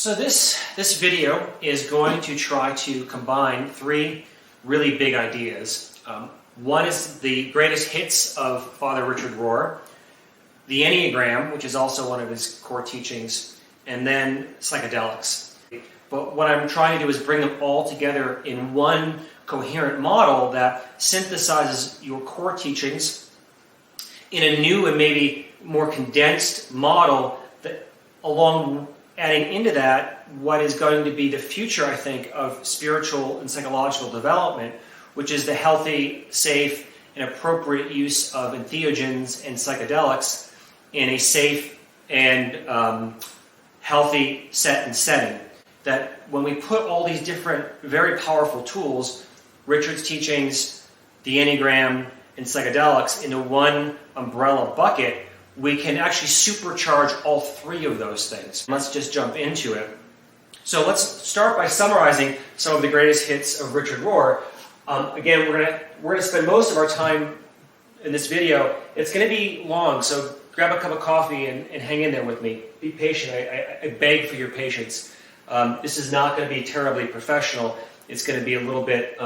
So this video is going to try to combine three really big ideas. One is the greatest hits of Father Richard Rohr, the Enneagram, which is also one of his core teachings, and then psychedelics. But what I'm trying to do is bring them all together in one coherent model that synthesizes your core teachings in a new and maybe more condensed model that, along adding into that, what is going to be the future, I think, of spiritual and psychological development, which is the healthy, safe, and appropriate use of entheogens and psychedelics in a safe and healthy set and setting. That when we put all these different, very powerful tools, Richard's teachings, the Enneagram, and psychedelics, into one umbrella bucket, we can actually supercharge all three of those things. Let's just jump into it. So let's start by summarizing some of the greatest hits of Richard Rohr. Again, we're gonna spend most of our time in this video. It's gonna be long, so grab a cup of coffee and hang in there with me. Be patient. I beg for your patience. This is not going to be terribly professional. It's going to be a little bit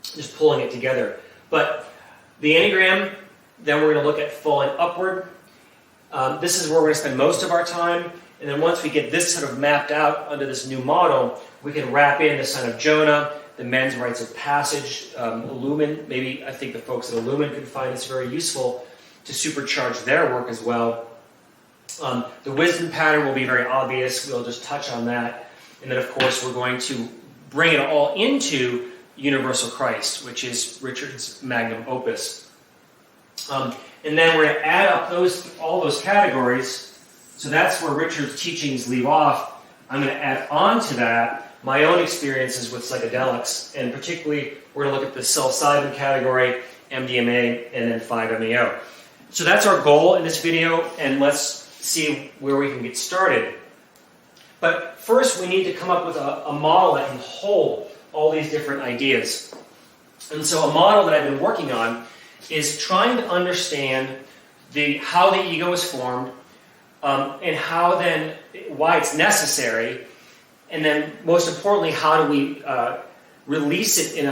just pulling it together. But the Enneagram, then we're going to look at Falling Upward. This is where we're going to spend most of our time. And then once we get this sort of mapped out under this new model, we can wrap in the Son of Jonah, the men's rites of passage, Illumin. Maybe I think the folks at Illumin could find this very useful to supercharge their work as well. The wisdom pattern will be very obvious. We'll just touch on that. And then, of course, we're going to bring it all into Universal Christ, which is Richard's magnum opus. And then we're going to add up all those categories. So that's where Richard's teachings leave off. I'm going to add on to that my own experiences with psychedelics. And particularly, we're going to look at the Psilocybin category, MDMA, and then 5-MeO. So that's our goal in this video, and let's see where we can get started. But first we need to come up with a model that can hold all these different ideas. And so a model that I've been working on is trying to understand how the ego is formed, and why it's necessary, and then most importantly, how do we release it in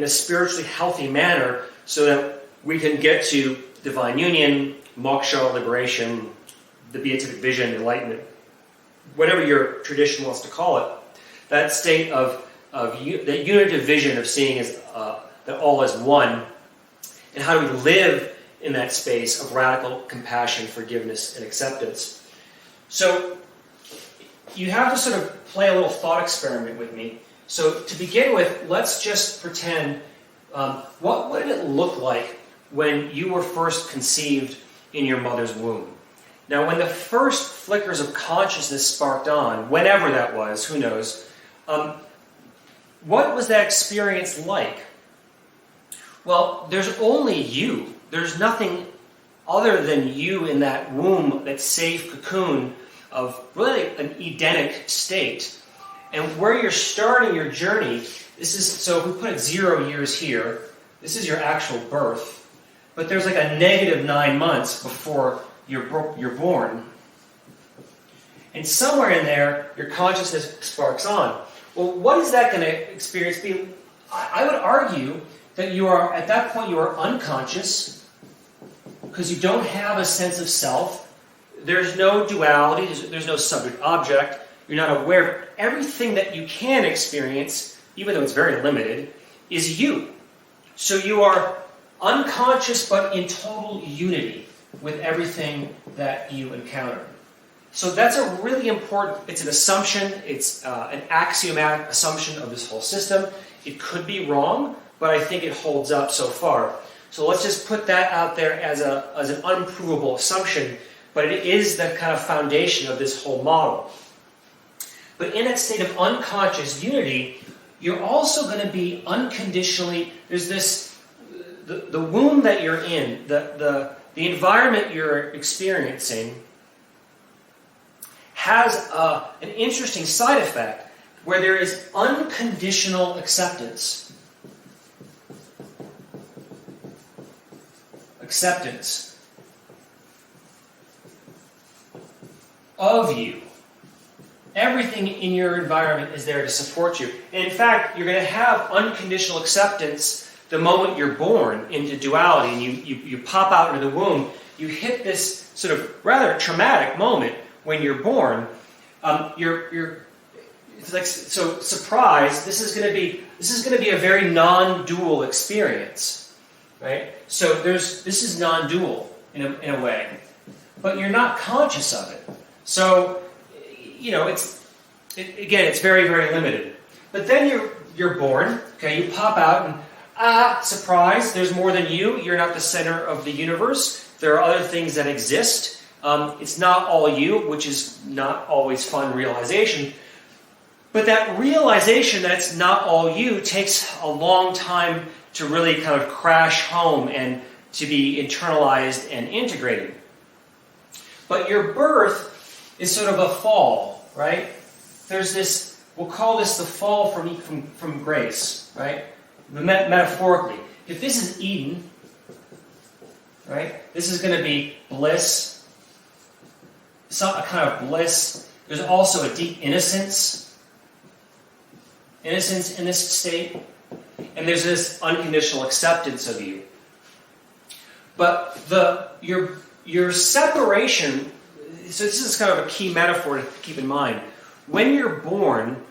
a spiritually healthy manner so that we can get to divine union, moksha, liberation, the beatific vision, enlightenment, whatever your tradition wants to call it. That state of that unitive vision of seeing as that all is one, and how do we live in that space of radical compassion, forgiveness, and acceptance. So you have to sort of play a little thought experiment with me. So to begin with, let's just pretend, what did it look like when you were first conceived in your mother's womb? Now, when the first flickers of consciousness sparked on, whenever that was, who knows, what was that experience like? Well, there's only you. There's nothing other than you in that womb, that safe cocoon of really an Edenic state. And where you're starting your journey, so if we put it 0 years here, this is your actual birth. But there's like a negative 9 months before you're born. And somewhere in there, your consciousness sparks on. Well, what is that going to experience be? I would argue that at that point you are unconscious, because you don't have a sense of self. There's no duality, there's no subject-object. You're not aware of everything that you can experience, even though it's very limited, is you. So you are unconscious but in total unity with everything that you encounter. So that's a really important, it's an assumption, it's an axiomatic assumption of this whole system. It could be wrong, but I think it holds up so far. So let's just put that out there as an unprovable assumption, but it is the kind of foundation of this whole model. But in that state of unconscious unity, you're also going to be unconditionally, there's this, the womb that you're in, the environment you're experiencing has an interesting side effect where there is unconditional acceptance. Of you. everything in your environment is there to support you. And in fact, you're going to have unconditional acceptance the moment you're born into duality, and you pop out into the womb. You hit this sort of rather traumatic moment when you're born. It's like, so surprise. This is going to be a very non-dual experience, right? So this is non-dual in a way, but you're not conscious of it. So it's very, very limited. But then you're born. Okay, you pop out and surprise. There's more than you. You're not the center of the universe. There are other things that exist. It's not all you, which is not always fun realization. But that realization that it's not all you takes a long time to really kind of crash home and to be internalized and integrated. But your birth is sort of a fall, right? There's this, we'll call this the fall from grace, right? Metaphorically. If this is Eden, right? This is going to be bliss, a kind of bliss. There's also a deep innocence in this state, and there's this unconditional acceptance of you. But your separation, so this is kind of a key metaphor to keep in mind. When you're born,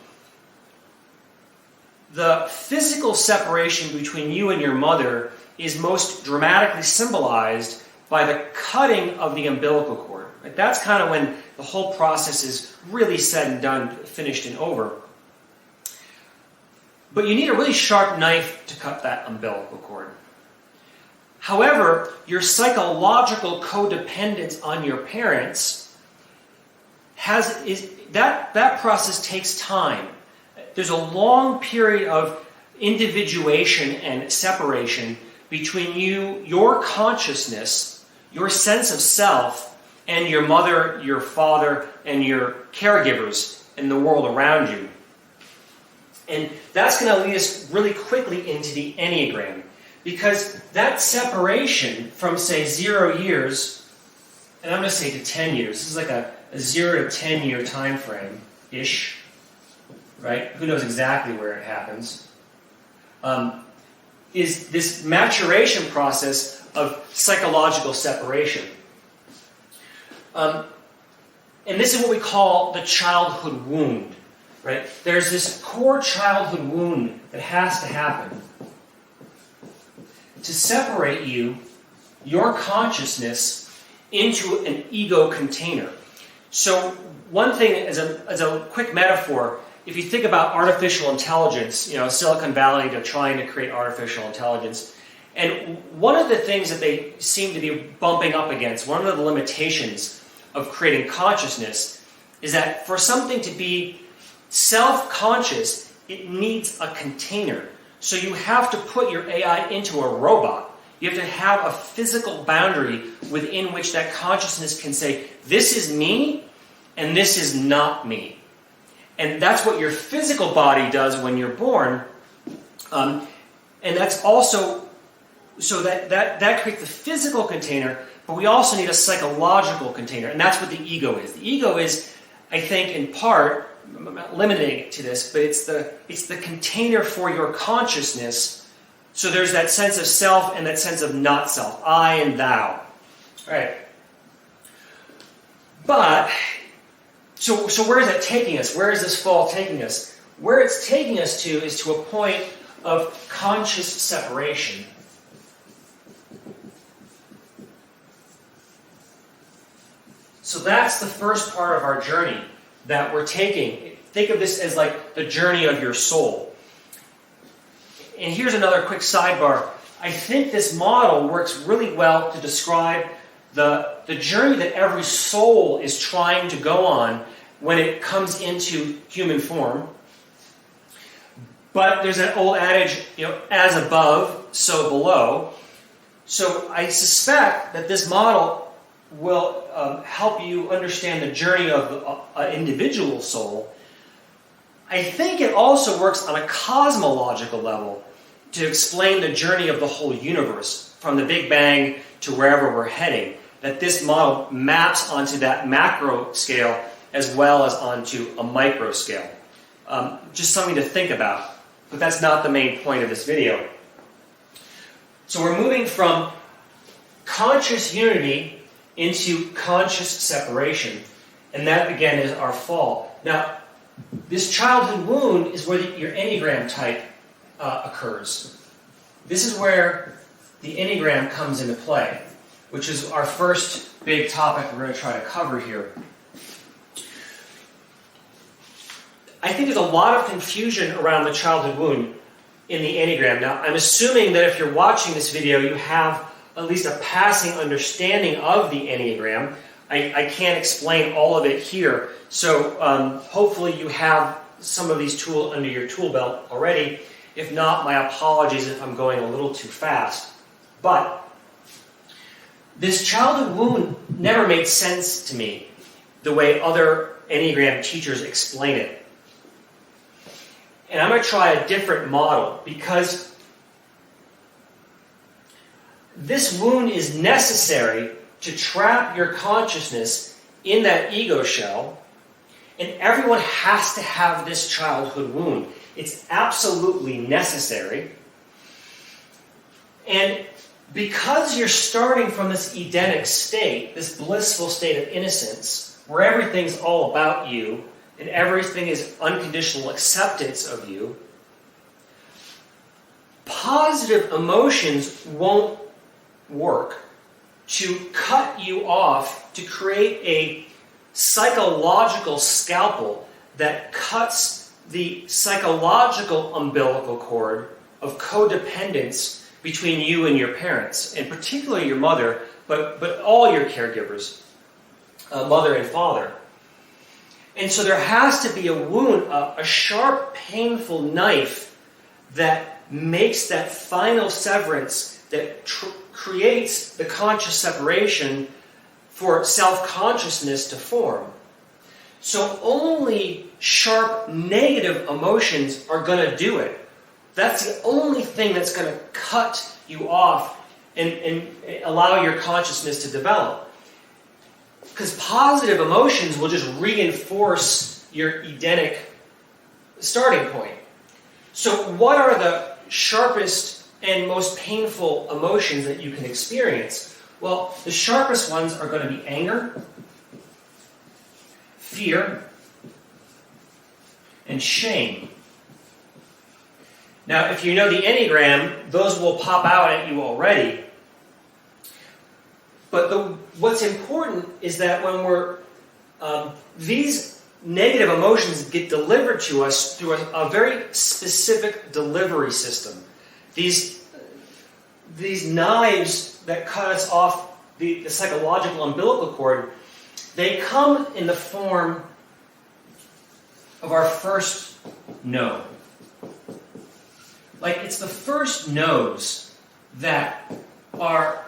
the physical separation between you and your mother is most dramatically symbolized by the cutting of the umbilical cord. Right? That's kind of when the whole process is really said and done, finished and over. But you need a really sharp knife to cut that umbilical cord. However, your psychological codependence on your parents that process takes time. There's a long period of individuation and separation between your consciousness, your sense of self, and your mother, your father, and your caregivers and the world around you. And that's going to lead us really quickly into the Enneagram. Because that separation from, say, 0 years, and I'm going to say to 10 years, this is like a 0 to 10 year time frame-ish, right? Who knows exactly where it happens, is this maturation process of psychological separation. And this is what we call the childhood wound, right? There's this core childhood wound that has to happen to separate your consciousness, into an ego container. So one thing, as a quick metaphor, if you think about artificial intelligence, Silicon Valley, they're trying to create artificial intelligence. And one of the things that they seem to be bumping up against, one of the limitations of creating consciousness, is that for something to be self-conscious, it needs a container. So you have to put your AI into a robot. You have to have a physical boundary within which that consciousness can say, this is me, and this is not me. And that's what your physical body does when you're born. And that's also, so that creates the physical container, but we also need a psychological container, and that's what the ego is. The ego is, I think, in part, I'm not limiting it to this, but it's the container for your consciousness. So there's that sense of self and that sense of not self, I and thou. Right. But so where is that taking us? Where is this fall taking us? Where it's taking us to is to a point of conscious separation. So that's the first part of our journey that we're taking. Think of this as like the journey of your soul. And here's another quick sidebar. I think this model works really well to describe the journey that every soul is trying to go on when it comes into human form. But there's an old adage, as above, so below. So I suspect that this model will help you understand the journey of an individual soul. I think it also works on a cosmological level to explain the journey of the whole universe, from the Big Bang to wherever we're heading, that this model maps onto that macro scale as well as onto a micro scale. Just something to think about, but that's not the main point of this video. So we're moving from conscious unity into conscious separation, and that again is our fall. Now, this childhood wound is where your Enneagram type occurs. This is where the Enneagram comes into play, which is our first big topic we're going to try to cover here. I think there's a lot of confusion around the childhood wound in the Enneagram. Now, I'm assuming that if you're watching this video, you have at least a passing understanding of the Enneagram. I can't explain all of it here, so hopefully you have some of these tools under your tool belt already. If not, my apologies if I'm going a little too fast. But this childhood wound never made sense to me the way other Enneagram teachers explain it. And I'm going to try a different model, because this wound is necessary to trap your consciousness in that ego shell, and everyone has to have this childhood wound. It's absolutely necessary. And because you're starting from this Edenic state, this blissful state of innocence, where everything's all about you, and everything is unconditional acceptance of you, positive emotions won't work to cut you off, to create a psychological scalpel that cuts the psychological umbilical cord of codependence between you and your parents, and particularly your mother, but all your caregivers, mother and father. And so there has to be a wound, a sharp, painful knife that makes that final severance that creates the conscious separation for self-consciousness to form. So only sharp, negative emotions are going to do it. That's the only thing that's going to cut you off and allow your consciousness to develop. Because positive emotions will just reinforce your Edenic starting point. So what are the sharpest and most painful emotions that you can experience? Well, the sharpest ones are going to be anger, fear, and shame. Now, if you know the Enneagram, those will pop out at you already. But what's important is that when these negative emotions get delivered to us through a very specific delivery system. These knives that cut us off the psychological umbilical cord, they come in the form of our first no. Like, it's the first no's that are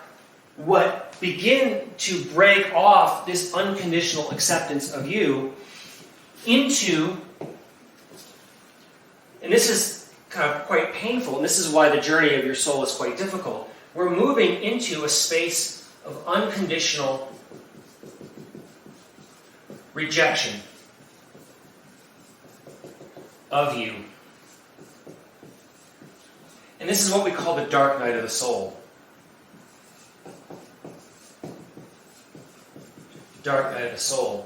what begin to break off this unconditional acceptance of you into, and this is kind of quite painful, and this is why the journey of your soul is quite difficult. We're moving into a space of unconditional rejection of you. And this is what we call the dark night of the soul. Dark night of the soul.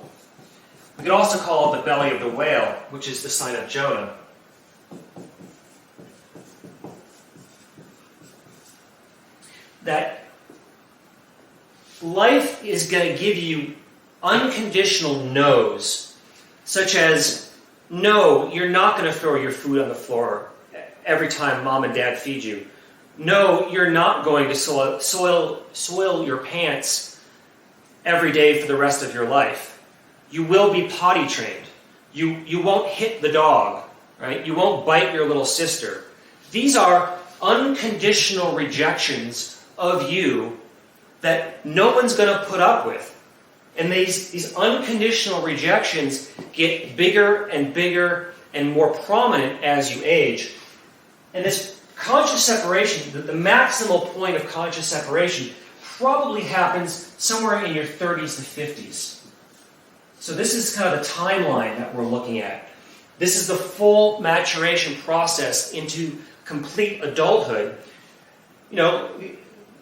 We could also call it the belly of the whale, which is the sign of Jonah. That life is going to give you unconditional no's, such as, no, you're not going to throw your food on the floor every time mom and dad feed you. No, you're not going to soil your pants every day for the rest of your life. You will be potty trained. You won't hit the dog, right? You won't bite your little sister. These are unconditional rejections of you that no one's going to put up with. And these unconditional rejections get bigger and bigger and more prominent as you age. And this conscious separation, the maximal point of conscious separation, probably happens somewhere in your 30s to 50s. So this is kind of the timeline that we're looking at. This is the full maturation process into complete adulthood. You know,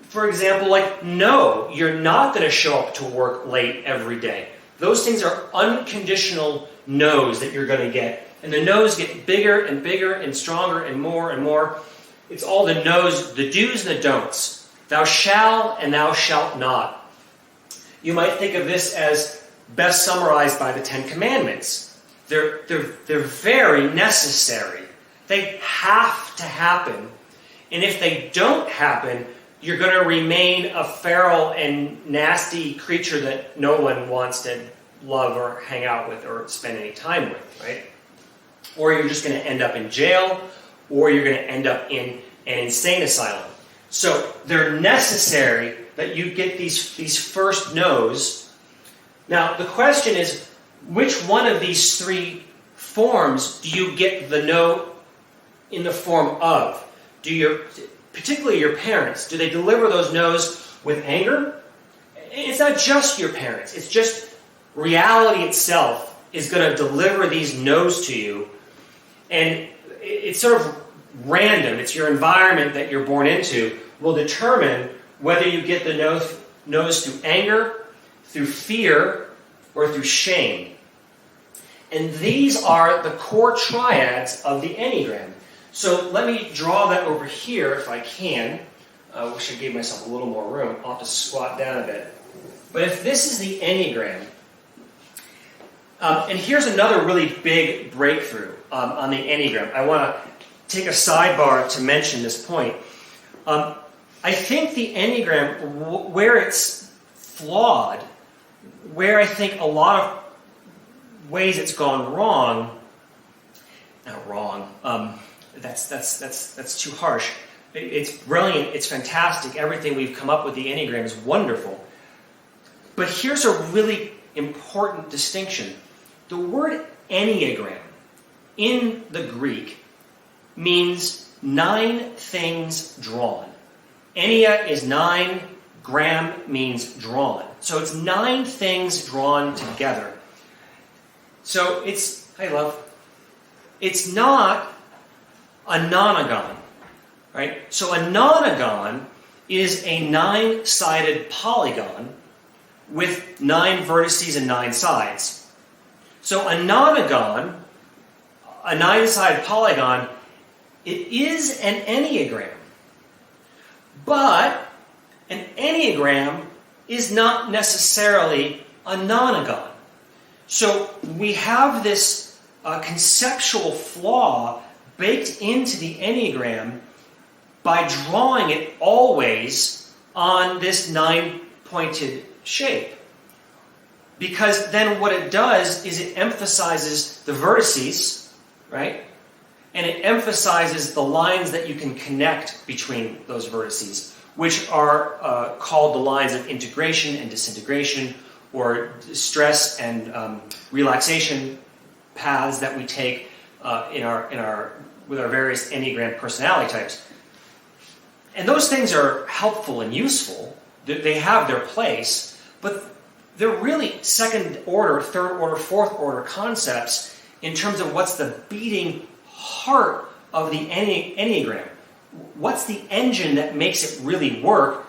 for example, like, no, you're not going to show up to work late every day. Those things are unconditional no's that you're going to get. And the no's get bigger and bigger and stronger and more and more. It's all the no's, the do's and the don'ts. Thou shalt and thou shalt not. You might think of this as best summarized by the Ten Commandments. They're very necessary. They have to happen. And if they don't happen, you're going to remain a feral and nasty creature that no one wants to love or hang out with or spend any time with, right? Or you're just going to end up in jail, or you're going to end up in an insane asylum. So they're necessary that you get these first no's. Now, the question is, which one of these three forms do you get the no in the form of? Particularly your parents, do they deliver those no's with anger? It's not just your parents. It's just reality itself is going to deliver these no's to you. And it's sort of random. It's your environment that you're born into will determine whether you get the no's through anger, through fear, or through shame. And these are the core triads of the Enneagram. So let me draw that over here if I can. I wish I gave myself a little more room. I'll have to squat down a bit. But if this is the Enneagram, and here's another really big breakthrough on the Enneagram. I want to take a sidebar to mention this point. I think the Enneagram, where it's flawed, where I think a lot of ways it's gone wrong, not wrong, that's too harsh. It's brilliant, it's fantastic, everything we've come up with the Enneagram is wonderful. But here's a really important distinction. The word Enneagram in the Greek means 9 things drawn. Ennea is 9, gram means drawn. So it's 9 things drawn together. So it's not a nonagon, right? So a nonagon is a 9-sided polygon with 9 vertices and 9 sides. So a nonagon, a 9-sided polygon, it is an Enneagram. But an Enneagram is not necessarily a nonagon. So we have this conceptual flaw baked into the Enneagram by drawing it always on this 9-pointed shape. Because then what it does is it emphasizes the vertices, right? And it emphasizes the lines that you can connect between those vertices, which are called the lines of integration and disintegration, or stress and relaxation paths that we take with our various Enneagram personality types. And those things are helpful and useful. They have their place, but they're really second order, third order, fourth order concepts in terms of what's the beating heart of the Enneagram. What's the engine that makes it really work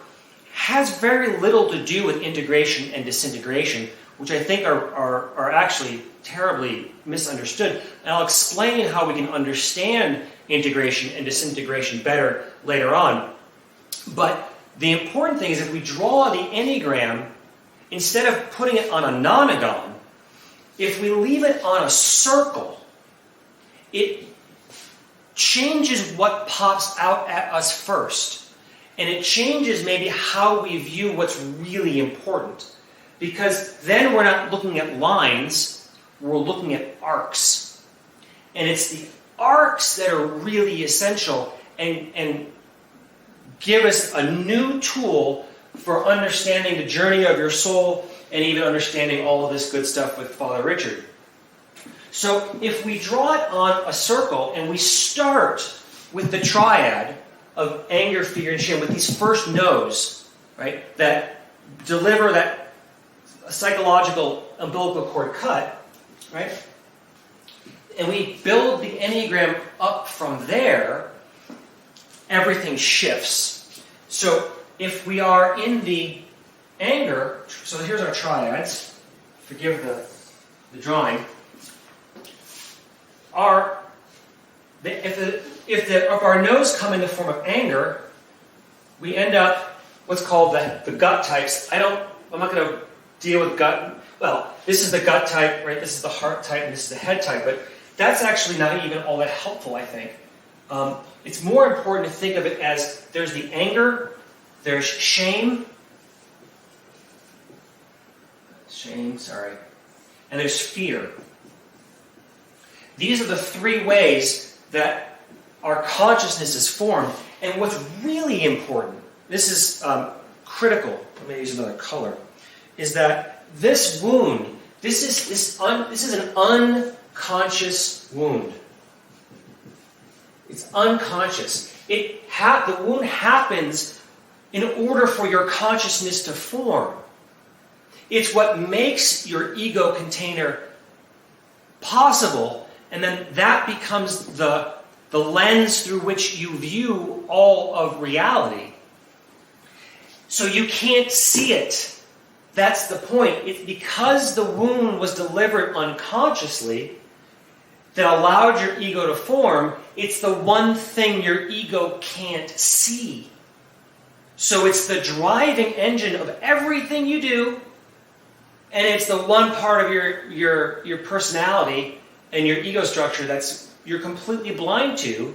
has very little to do with integration and disintegration, which I think are actually terribly misunderstood. And I'll explain how we can understand integration and disintegration better later on. But the important thing is if we draw the Enneagram, instead of putting it on a nonagon, if we leave it on a circle, it changes what pops out at us first. And it changes maybe how we view what's really important. Because then we're not looking at lines, we're looking at arcs. And it's the arcs that are really essential and give us a new tool for understanding the journey of your soul and even understanding all of this good stuff with Father Richard. So if we draw it on a circle and we start with the triad of anger, fear, and shame, with these first no's, right, that deliver that psychological umbilical cord cut, right? And we build the Enneagram up from there, everything shifts. So if we are in the anger, so here's our triads, forgive the drawing. If our no's come in the form of anger, we end up what's called the gut types. I'm not going to deal with gut. Well, this is the gut type, right? This is the heart type, and this is the head type. But that's actually not even all that helpful, I think. It's more important to think of it as there's the anger, there's shame, and there's fear. These are the three ways that our consciousness is formed. And what's really important, this is critical, let me use another color, is that this wound, this is an unconscious wound. It's unconscious. The wound happens in order for your consciousness to form. It's what makes your ego container possible, and then that becomes the lens through which you view all of reality. So you can't see it. That's the point. It's because the wound was delivered unconsciously that allowed your ego to form. It's the one thing your ego can't see. So it's the driving engine of everything you do, and it's the one part of your personality and your ego structure you're completely blind to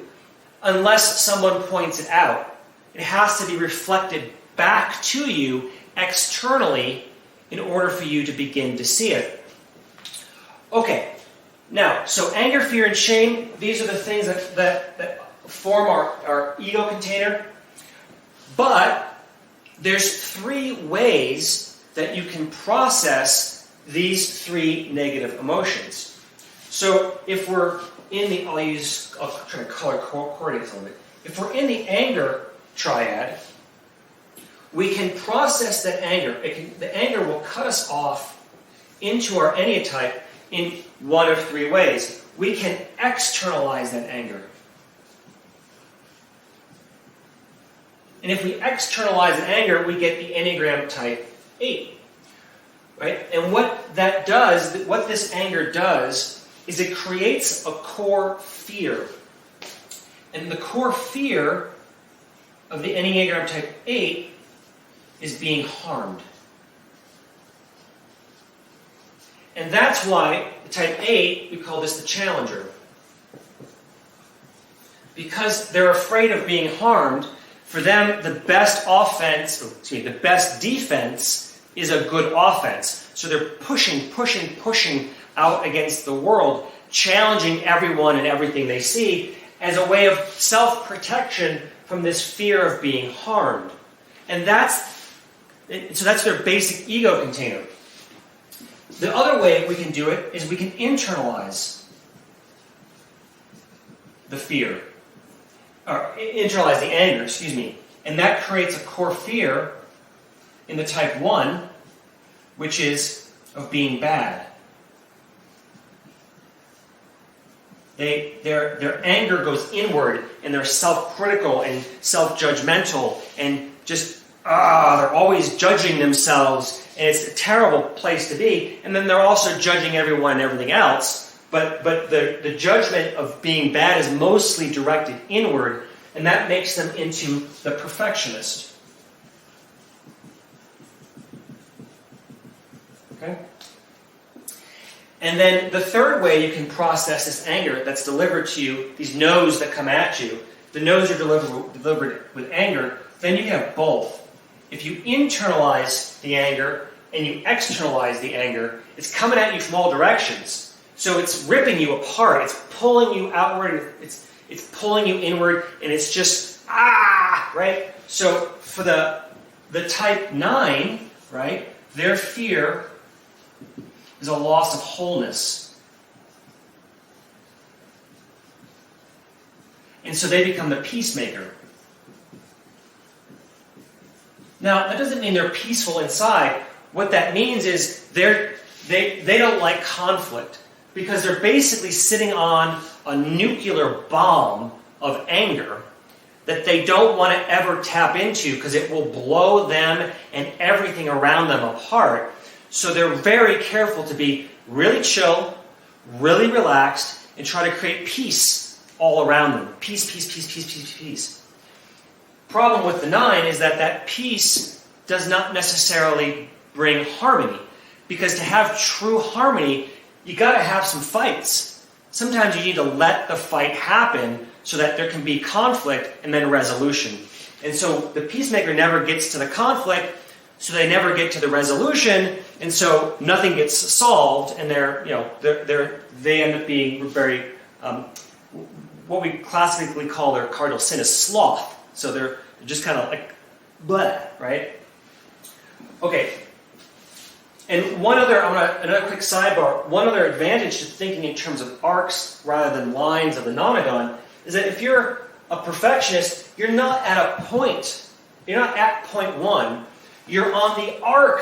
unless someone points it out. It has to be reflected back to you externally in order for you to begin to see it. Okay, now, so anger, fear, and shame, these are the things that form our ego container. But there's three ways that you can process these three negative emotions. So if we're in the, I'll try to color coordinate a little bit. If we're in the anger triad, we can process that anger. The anger will cut us off into our Enneatype in one of three ways. We can externalize that anger. And if we externalize the anger, we get the Enneagram type 8. Right? And what that does, what this anger does, is it creates a core fear. And the core fear of the Enneagram type 8 is being harmed. And that's why the type 8, we call this the challenger. Because they're afraid of being harmed, for them the best defense is a good offense. So they're pushing out against the world, challenging everyone and everything they see as a way of self-protection from this fear of being harmed. And that's their basic ego container. The other way we can do it is we can internalize the fear, or internalize the anger, and that creates a core fear in the type 1, which is of being bad. Their anger goes inward, and they're self-critical and self-judgmental, and just they're always judging themselves, and it's a terrible place to be. And then they're also judging everyone and everything else. But the judgment of being bad is mostly directed inward, and that makes them into the perfectionist. Okay? And then the third way you can process this anger that's delivered to you, these no's that come at you, the no's are delivered with anger, then you have both. If you internalize the anger and you externalize the anger, it's coming at you from all directions. So it's ripping you apart, it's pulling you outward, it's pulling you inward, and it's just, right? So for the type 9, right, their fear is a loss of wholeness. And so they become the peacemaker. Now, that doesn't mean they're peaceful inside. What that means is they're they don't like conflict because they're basically sitting on a nuclear bomb of anger that they don't want to ever tap into because it will blow them and everything around them apart. So they're very careful to be really chill, really relaxed, and try to create peace all around them. Peace, peace, peace, peace, peace, peace. Problem with the 9 is that that peace does not necessarily bring harmony. Because to have true harmony, you got to have some fights. Sometimes you need to let the fight happen so that there can be conflict and then resolution. And so the peacemaker never gets to the conflict, so they never get to the resolution, and so nothing gets solved, and they end up being very, what we classically call their cardinal sin is sloth. So they're just kind of like, blah, right? Okay. And another quick sidebar, one other advantage to thinking in terms of arcs rather than lines of the nonagon is that if you're a perfectionist, you're not at a point. You're not at point 1. You're on the arc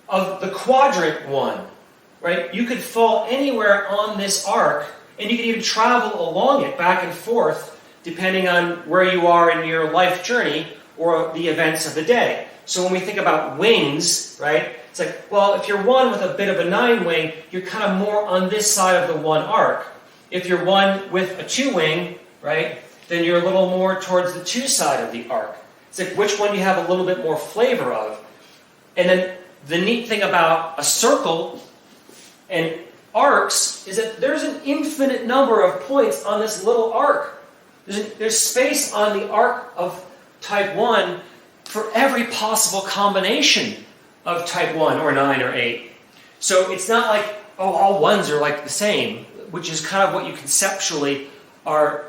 of the quadrant 1, right? You could fall anywhere on this arc, and you could even travel along it back and forth, depending on where you are in your life journey or the events of the day. So when we think about wings, right? It's like, well, if you're 1 with a bit of a 9 wing, you're kind of more on this side of the 1 arc. If you're 1 with a 2 wing, right, then you're a little more towards the 2 side of the arc. It's like which one you have a little bit more flavor of. And then the neat thing about a circle and arcs is that there's an infinite number of points on this little arc. There's space on the arc of type 1 for every possible combination of type 1 or 9 or 8. So it's not like, oh, all 1s are like the same, which is kind of what you conceptually are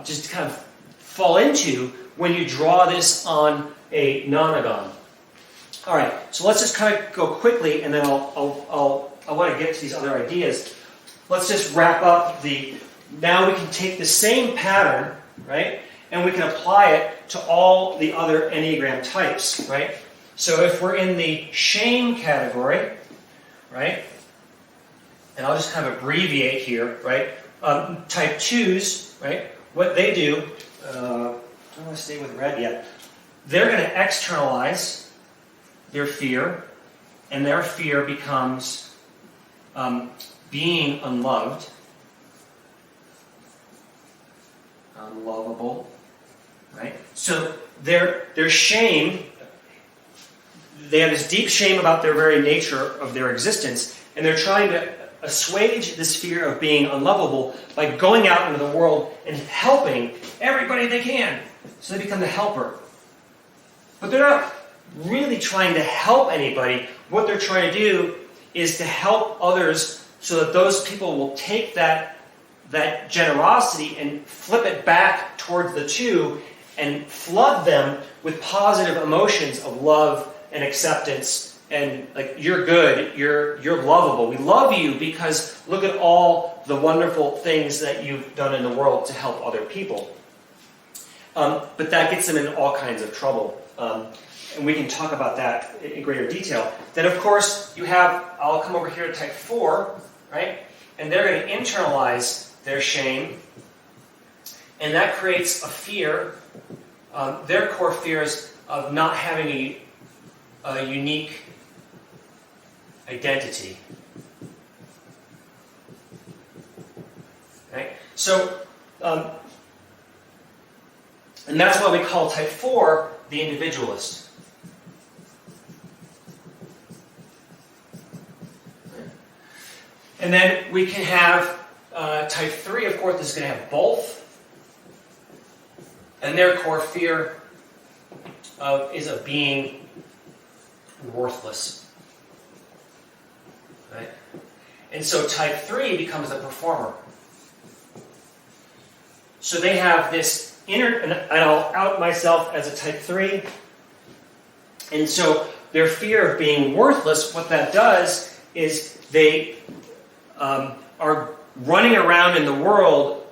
just kind of fall into when you draw this on a nonagon. All right, so let's just kind of go quickly, and then I want to get to these other ideas. Let's just wrap up now we can take the same pattern, right, and we can apply it to all the other Enneagram types, right? So if we're in the shame category, right, and I'll just kind of abbreviate here, right, type 2s, right, what they do, I don't want to stay with red yet, they're going to externalize their fear, and their fear becomes being unloved, unlovable, right? So their shame, they have this deep shame about their very nature of their existence, and they're trying to assuage this fear of being unlovable by going out into the world and helping everybody they can. So they become the helper. But they're not really trying to help anybody. What they're trying to do is to help others so that those people will take that generosity and flip it back towards the 2 and flood them with positive emotions of love and acceptance and like, you're good, you're lovable. We love you because look at all the wonderful things that you've done in the world to help other people. But that gets them in all kinds of trouble. And we can talk about that in greater detail. Then, of course, I'll come over here to type 4, right? And they're going to internalize their shame. And that creates a fear. Their core fears of not having a unique identity. Right? So, and that's why we call type 4 the individualist. And then we can have type 3, of course, is going to have both. And their core fear is of being worthless. Right? And so type 3 becomes a performer. So they have this inner, and I'll out myself as a type 3. And so their fear of being worthless, what that does is they are running around in the world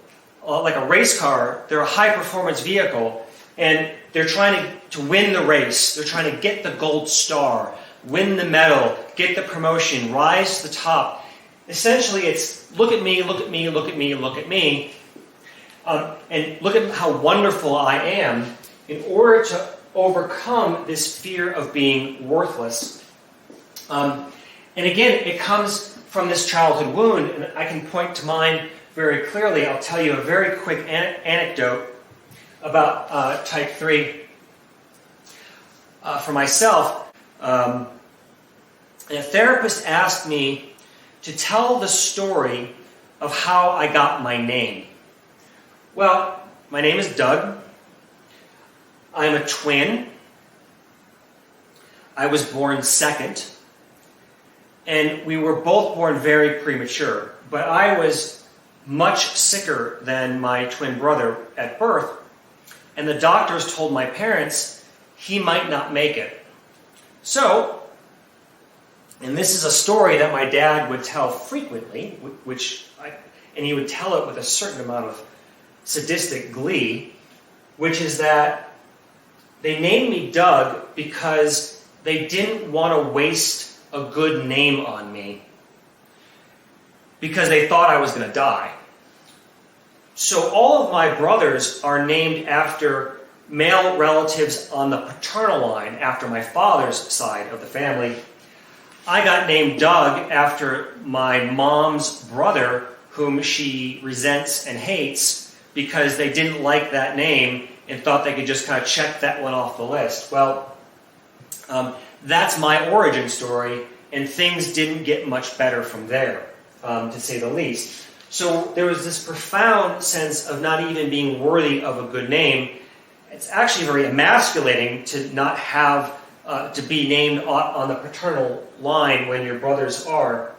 like a race car. They're a high-performance vehicle, and they're trying to win the race. They're trying to get the gold star. win the medal, get the promotion, rise to the top. Essentially, it's look at me, look at me, look at me, look at me, and look at how wonderful I am in order to overcome this fear of being worthless. And again, it comes from this childhood wound, and I can point to mine very clearly. I'll tell you a very quick anecdote about type 3. For myself, a therapist asked me to tell the story of how I got my name. Well, my name is Doug. I'm a twin. I was born second. And we were both born very premature. But I was much sicker than my twin brother at birth. And the doctors told my parents he might not make it. So, and this is a story that my dad would tell frequently, and he would tell it with a certain amount of sadistic glee, which is that they named me Doug because they didn't want to waste a good name on me because they thought I was going to die. So all of my brothers are named after male relatives on the paternal line, after my father's side of the family. I got named Doug after my mom's brother, whom she resents and hates because they didn't like that name and thought they could just kind of check that one off the list. Well, that's my origin story, and things didn't get much better from there, to say the least. So there was this profound sense of not even being worthy of a good name. It's actually very emasculating to not have to be named on the paternal line when your brothers are.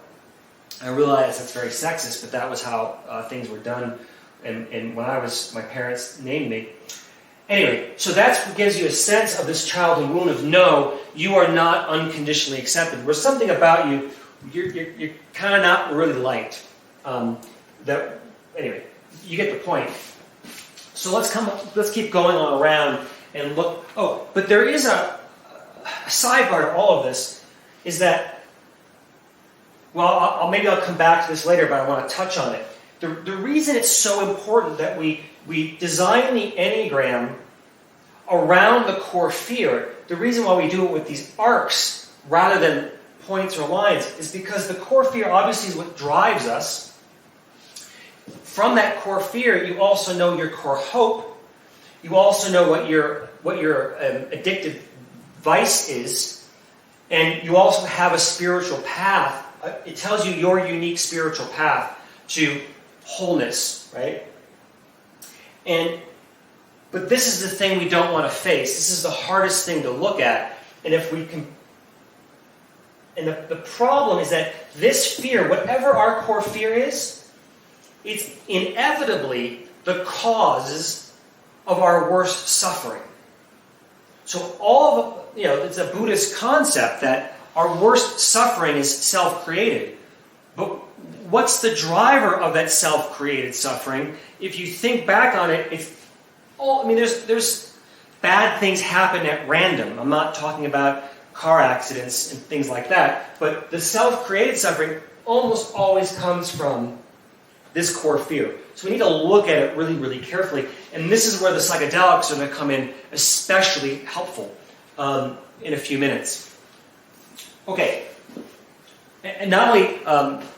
I realize that's very sexist, but that was how things were done, and when my parents named me. Anyway, so that's what gives you a sense of this childhood wound of no, you are not unconditionally accepted. There's something about you, you're kind of not really liked. Anyway, you get the point. So let's keep going on around and look. Oh, but there is a sidebar to all of this, is that, well, maybe I'll come back to this later, but I want to touch on it. The reason it's so important that we design the Enneagram around the core fear, the reason why we do it with these arcs rather than points or lines, is because the core fear obviously is what drives us. From that core fear, you also know your core hope. You also know what your addictive vice is, and you also have a spiritual path. It tells you your unique spiritual path to wholeness, right? But this is the thing we don't want to face. This is the hardest thing to look at. And if we can, and the problem is that this fear, whatever our core fear is, it's inevitably the cause of our worst suffering. So it's a Buddhist concept that our worst suffering is self-created. But what's the driver of that self-created suffering? If you think back on it, there's bad things happen at random. I'm not talking about car accidents and things like that. But the self-created suffering almost always comes from this core fear. So we need to look at it really, really carefully. And this is where the psychedelics are going to come in especially helpful in a few minutes. Okay. And not only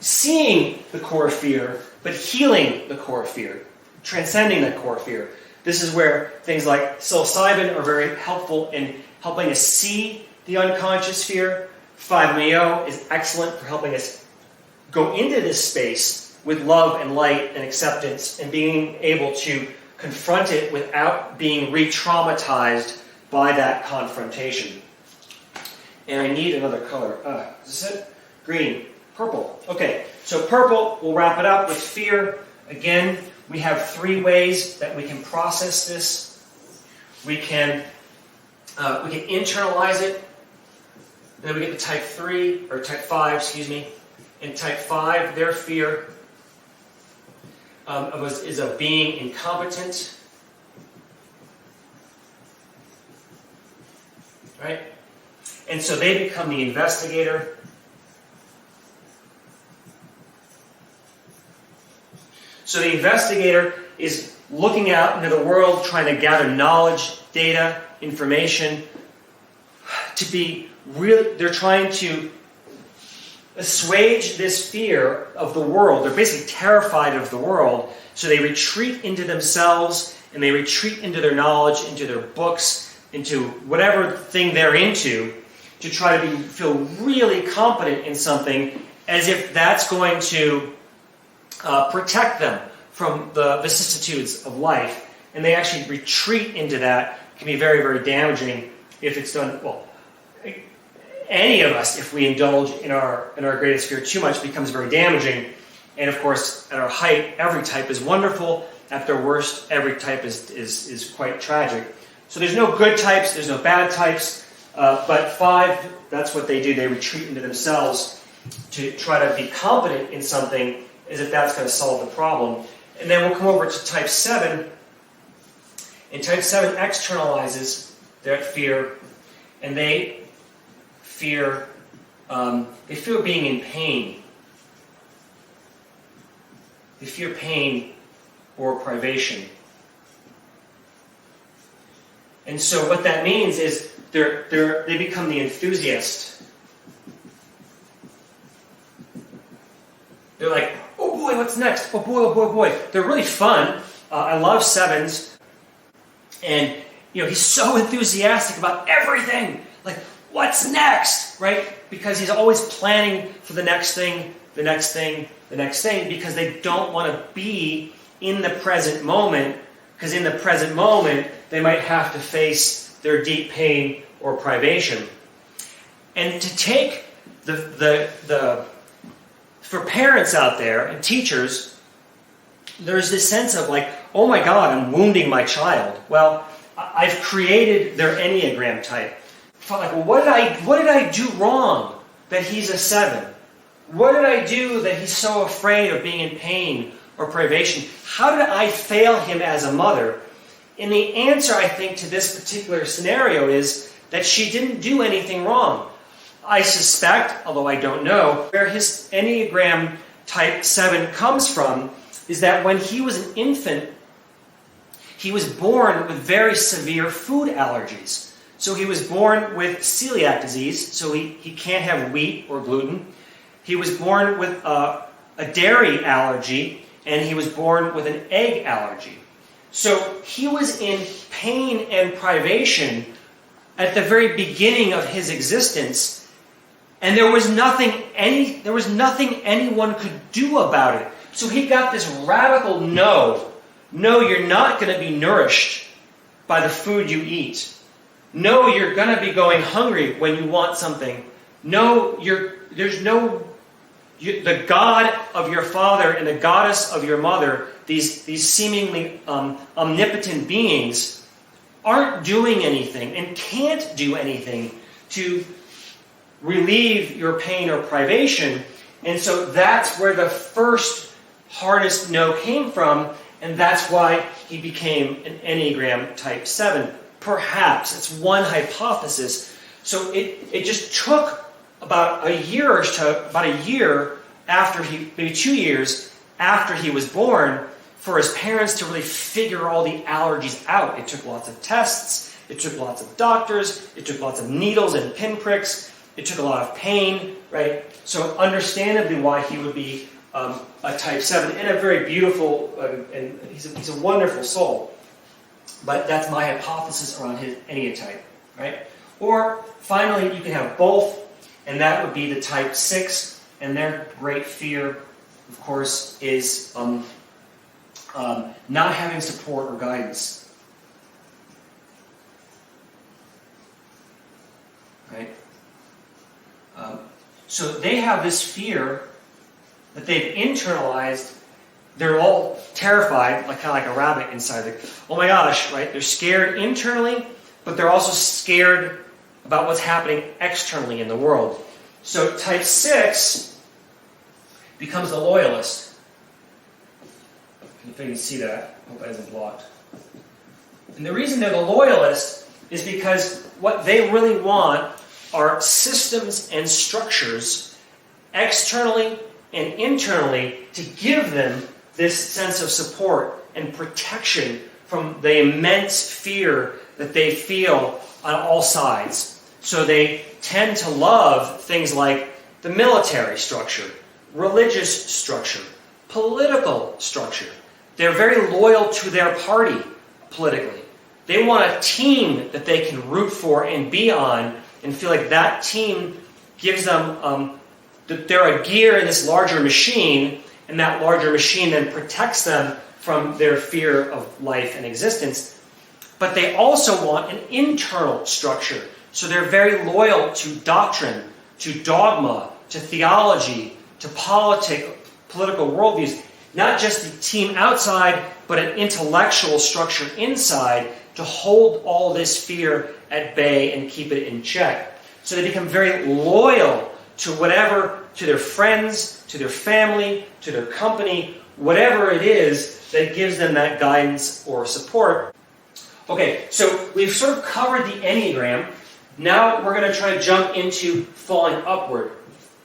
seeing the core fear, but healing the core fear, transcending that core fear. This is where things like Psilocybin are very helpful in helping us see the unconscious fear. 5-MeO is excellent for helping us go into this space with love and light and acceptance and being able to confront it without being re-traumatized by that confrontation. And I need another color. Is this it? Green. Purple. Okay, so purple, we'll wrap it up with fear. Again, we have 3 ways that we can process this. We can internalize it. Then we get to type 5, In type 5, their fear is of being incompetent. Right? And so they become the investigator. So the investigator is looking out into the world, trying to gather knowledge, data, information, to be really, they're trying to assuage this fear of the world. They're basically terrified of the world, so they retreat into themselves, and they retreat into their knowledge, into their books, into whatever thing they're into, to try to feel really competent in something, as if that's going to protect them from the vicissitudes of life. And they actually retreat into that. It can be very, very damaging if it's done, well, any of us, if we indulge in our greatest fear too much, becomes very damaging. And of course, at our height, every type is wonderful. At their worst, every type is quite tragic. So there's no good types, there's no bad types, but 5, that's what they do. They retreat into themselves to try to be competent in something, as if that's going to solve the problem. And then we'll come over to type 7. And type 7 externalizes their fear, and they fear being in pain. They fear pain or privation. And so what that means is they become the enthusiast. They're like, oh boy, what's next? Oh boy, oh boy, oh boy. They're really fun. I love 7s. And, he's so enthusiastic about everything. Like, what's next, right? Because he's always planning for the next thing, the next thing, the next thing, because they don't want to be in the present moment, because in the present moment, they might have to face their deep pain or privation. And to take for parents out there and teachers, there's this sense of like, oh my God, I'm wounding my child. Well, I've created their Enneagram type. Like, well, what did I do wrong that he's a 7? What did I do that he's so afraid of being in pain or privation? How did I fail him as a mother? And the answer, I think, to this particular scenario is that she didn't do anything wrong. I suspect, although I don't know, where his Enneagram type 7 comes from is that when he was an infant, he was born with very severe food allergies. So he was born with celiac disease, so he can't have wheat or gluten. He was born with a dairy allergy, and he was born with an egg allergy. So he was in pain and privation at the very beginning of his existence, and there was nothing anyone could do about it. So he got this radical no. No, you're not going to be nourished by the food you eat. No, you're going to be going hungry when you want something. No, the God of your father and the goddess of your mother, these seemingly omnipotent beings, aren't doing anything and can't do anything to relieve your pain or privation. And so that's where the first hardest no came from, and that's why he became an Enneagram type 7. Perhaps. It's one hypothesis. So it just took about a year after maybe 2 years after he was born, for his parents to really figure all the allergies out. It took lots of tests, it took lots of doctors, it took lots of needles and pinpricks, it took a lot of pain, right? So understandably why he would be a type 7, and a very beautiful, and he's a wonderful soul. But that's my hypothesis around his Enneatype, right? Or finally, you can have both, and that would be the type 6, and their great fear, of course, is not having support or guidance. Right? So they have this fear that they've internalized. They're all terrified, kind of like a rabbit inside. Like, oh my gosh, right? They're scared internally, but they're also scared about what's happening externally in the world. So type 6 becomes the loyalist. If you can see that. I hope that isn't blocked. And the reason they're the loyalist is because what they really want are systems and structures externally and internally to give them this sense of support and protection from the immense fear that they feel on all sides. So they tend to love things like the military structure, religious structure, political structure. They're very loyal to their party politically. They want a team that they can root for and be on and feel like that team gives them, that they're a gear in this larger machine, and that larger machine then protects them from their fear of life and existence. But they also want an internal structure. So they're very loyal to doctrine, to dogma, to theology, to political worldviews. Not just the team outside, but an intellectual structure inside to hold all this fear at bay and keep it in check. So they become very loyal to whatever, to their friends, to their family, to their company, whatever it is that gives them that guidance or support. Okay, so we've sort of covered the Enneagram. Now we're going to try to jump into falling upward,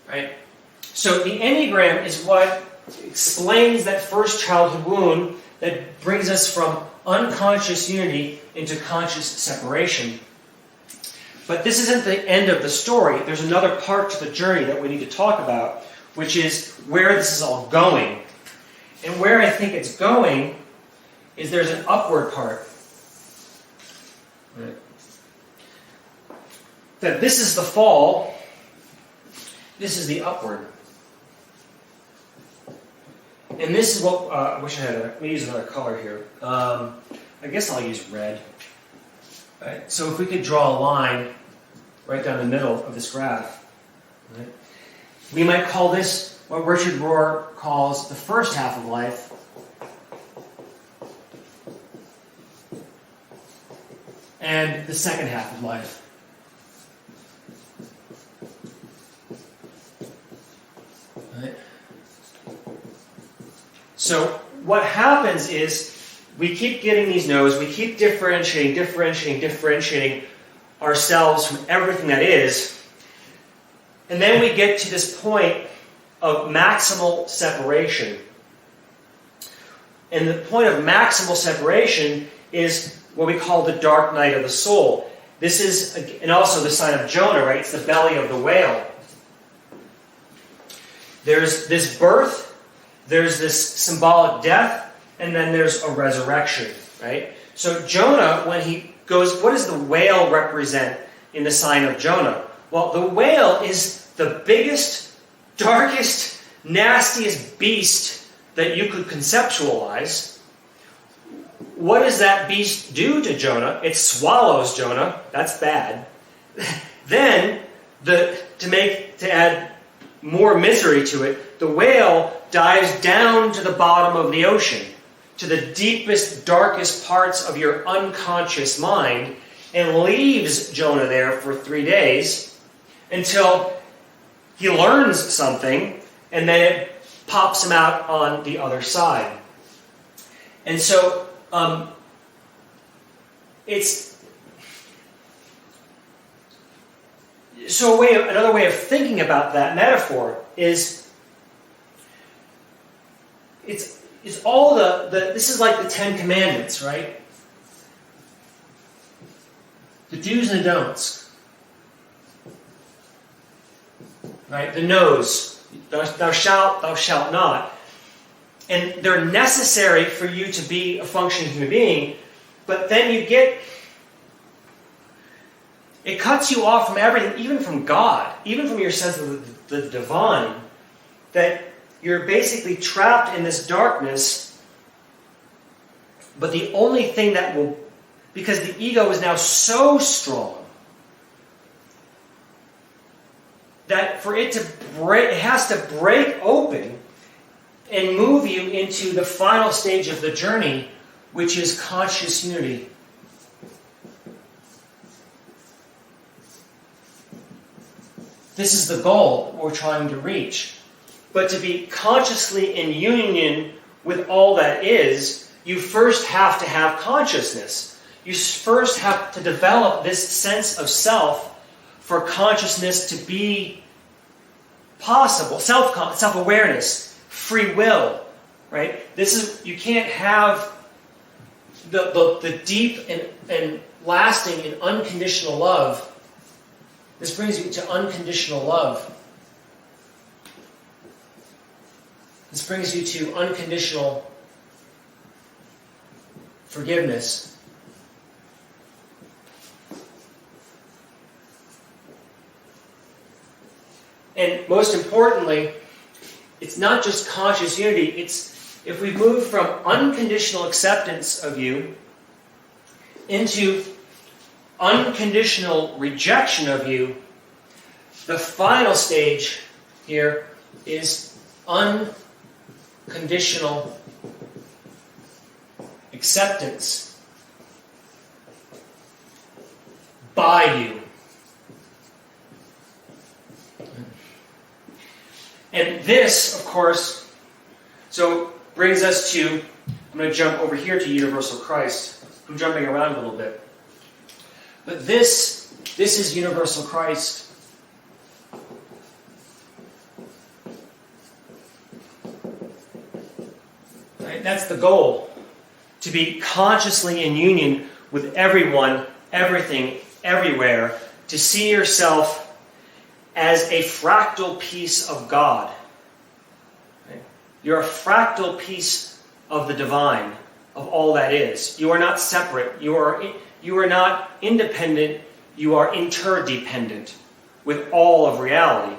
right? So the Enneagram is what explains that first childhood wound that brings us from unconscious unity into conscious separation. But this isn't the end of the story. There's another part to the journey that we need to talk about, which is where this is all going. And where I think it's going is there's an upward part. Right? That this is the fall, this is the upward. And this is what, I wish I had, let me use another color here. I guess I'll use red. Right? So if we could draw a line right down the middle of this graph, right? We might call this what Richard Rohr calls the first half of life. And the second half of life. Right? So what happens is we keep getting these no's, we keep differentiating ourselves from everything that is, and then we get to this point of maximal separation. And the point of maximal separation is what we call the dark night of the soul. This is, and also the sign of Jonah, right? It's the belly of the whale. There's this birth, there's this symbolic death, and then there's a resurrection, right? So Jonah, when he goes, what does the whale represent in the sign of Jonah? Well, the whale is the biggest, darkest, nastiest beast that you could conceptualize. What does that beast do to Jonah? It swallows Jonah. That's bad. Then, to add more misery to it, the whale dives down to the bottom of the ocean, to the deepest, darkest parts of your unconscious mind, and leaves Jonah there for 3 days until he learns something, and then it pops him out on the other side. And so, another way of thinking about that metaphor is it's all this is like the Ten Commandments, right? The do's and the don'ts. Right? The no's. Thou shalt not. And they're necessary for you to be a functioning human being, but then it cuts you off from everything, even from God, even from your sense of the divine, that you're basically trapped in this darkness, but the only thing that will, because the ego is now so strong, that for it to break, it has to break open and move you into the final stage of the journey, which is conscious unity. This is the goal we're trying to reach. But to be consciously in union with all that is, you first have to have consciousness. You first have to develop this sense of self for consciousness to be possible, self-awareness, free will, right? You can't have the deep and lasting and unconditional love. This brings you to unconditional love. This brings you to unconditional forgiveness. And most importantly, it's not just conscious unity, it's if we move from unconditional acceptance of you into unconditional rejection of you, the final stage here is unconditional acceptance by you. And this, of course, so brings us to, I'm going to jump over here to Universal Christ. I'm jumping around a little bit. But this is Universal Christ. Right? That's the goal. To be consciously in union with everyone, everything, everywhere. To see yourself as a fractal piece of God. Right? You're a fractal piece of the divine, of all that is. You are not separate. You are not independent. You are interdependent with all of reality.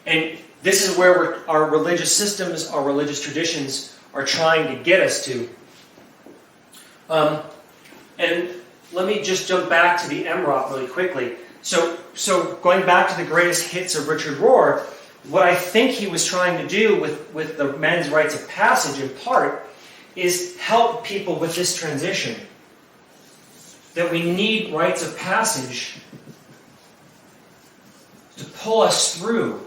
And this is where our religious systems, our religious traditions are trying to get us to. And let me just jump back to the MROP really quickly. So going back to the greatest hits of Richard Rohr, what I think he was trying to do with the men's rites of passage in part is help people with this transition. That we need rites of passage to pull us through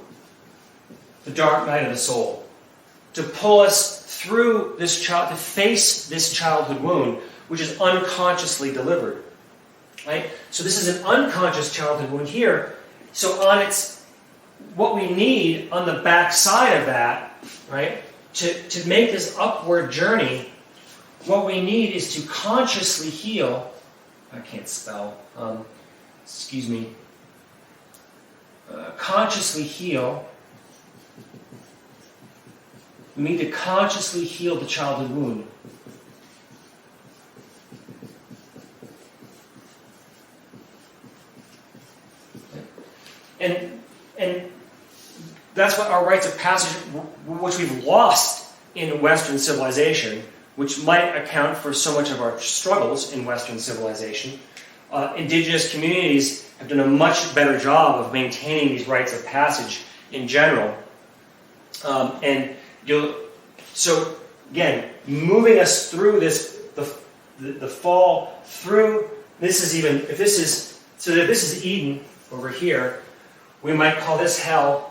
the dark night of the soul. To pull us through this to face this childhood wound, which is unconsciously delivered. Right? So this is an unconscious childhood wound here. So what we need on the back side of that, right, to make this upward journey, what we need is to consciously heal. I can't spell. Excuse me. Consciously heal. We need to consciously heal the childhood wound. And that's what our rites of passage, which we've lost in Western civilization, which might account for so much of our struggles in Western civilization. Indigenous communities have done a much better job of maintaining these rites of passage in general. So again, moving us through the fall through. This is Eden over here. We might call this hell,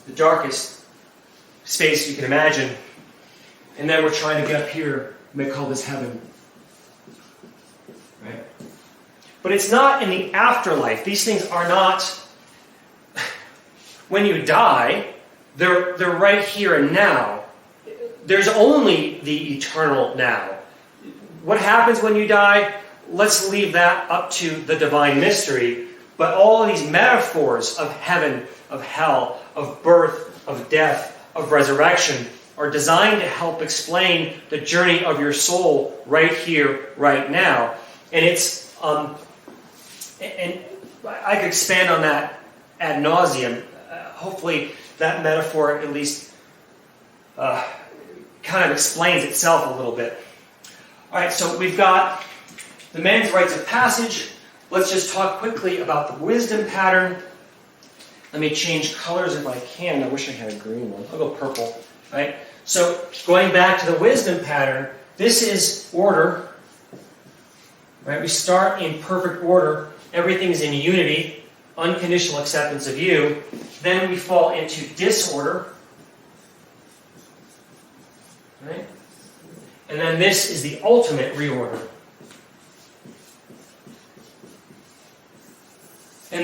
the darkest space you can imagine. And then we're trying to get up here. We may call this heaven. Right? But it's not in the afterlife. These things are not, when you die, they're right here and now. There's only the eternal now. What happens when you die? Let's leave that up to the divine mystery. But all of these metaphors of heaven, of hell, of birth, of death, of resurrection are designed to help explain the journey of your soul right here, right now. And it's and I could expand on that ad nauseum. Hopefully that metaphor at least kind of explains itself a little bit. All right, so we've got the men's rites of passage. Let's just talk quickly about the wisdom pattern. Let me change colors if I can. I wish I had a green one. I'll go purple. Right? So going back to the wisdom pattern, this is order. Right? We start in perfect order. Everything's in unity, unconditional acceptance of you. Then we fall into disorder. Right? And then this is the ultimate reorder.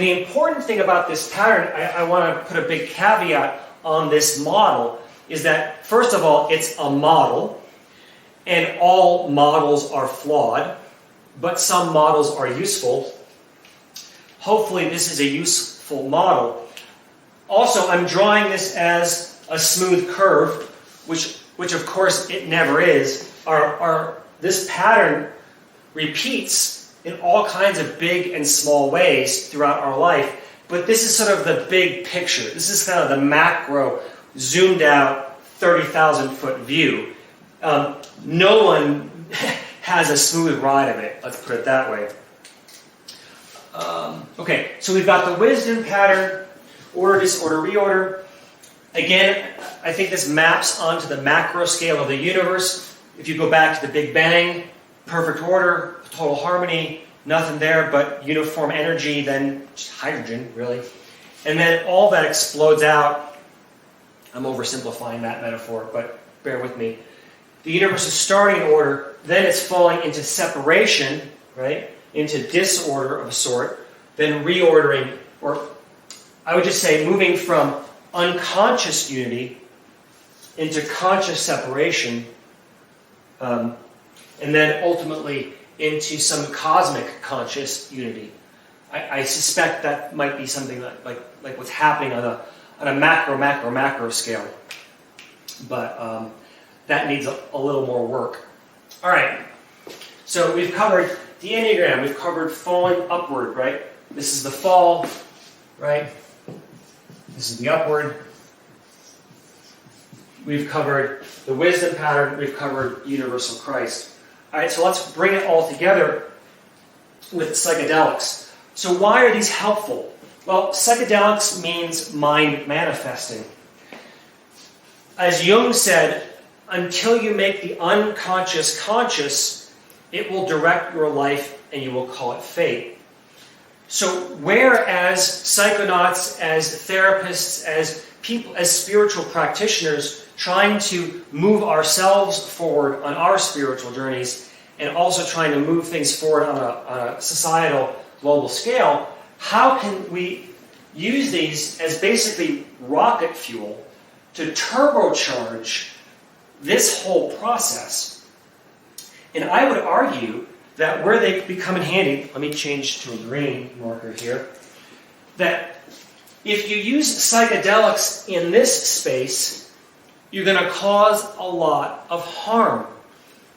And the important thing about this pattern, I want to put a big caveat on this model, is that, first of all, it's a model, and all models are flawed, but some models are useful. Hopefully this is a useful model. Also, I'm drawing this as a smooth curve, which of course it never is. This pattern repeats in all kinds of big and small ways throughout our life, but this is sort of the big picture. This is kind of the macro, zoomed out, 30,000 foot view. No one has a smooth ride of it, let's put it that way. Okay, so we've got the wisdom pattern, order, disorder, reorder. Again, I think this maps onto the macro scale of the universe. If you go back to the Big Bang, perfect order, total harmony, nothing there but uniform energy, then hydrogen, really. And then all that explodes out. I'm oversimplifying that metaphor, but bear with me. The universe is starting in order, then it's falling into separation, right? Into disorder of a sort, then reordering, or I would just say moving from unconscious unity into conscious separation, and then ultimately into some cosmic conscious unity. I suspect that might be something that, like what's happening on a macro scale, but that needs a little more work. All right, so we've covered the Enneagram, we've covered falling upward, right? This is the fall, right? This is the upward. We've covered the wisdom pattern, we've covered universal Christ. All right, so let's bring it all together with psychedelics. So why are these helpful? Well, psychedelics means mind manifesting. As Jung said, until you make the unconscious conscious, it will direct your life and you will call it fate. So whereas psychonauts, as therapists, as people, as spiritual practitioners, trying to move ourselves forward on our spiritual journeys and also trying to move things forward on a societal, global scale, how can we use these as basically rocket fuel to turbocharge this whole process? And I would argue that where they become in handy, let me change to a green marker here, that if you use psychedelics in this space, you're going to cause a lot of harm.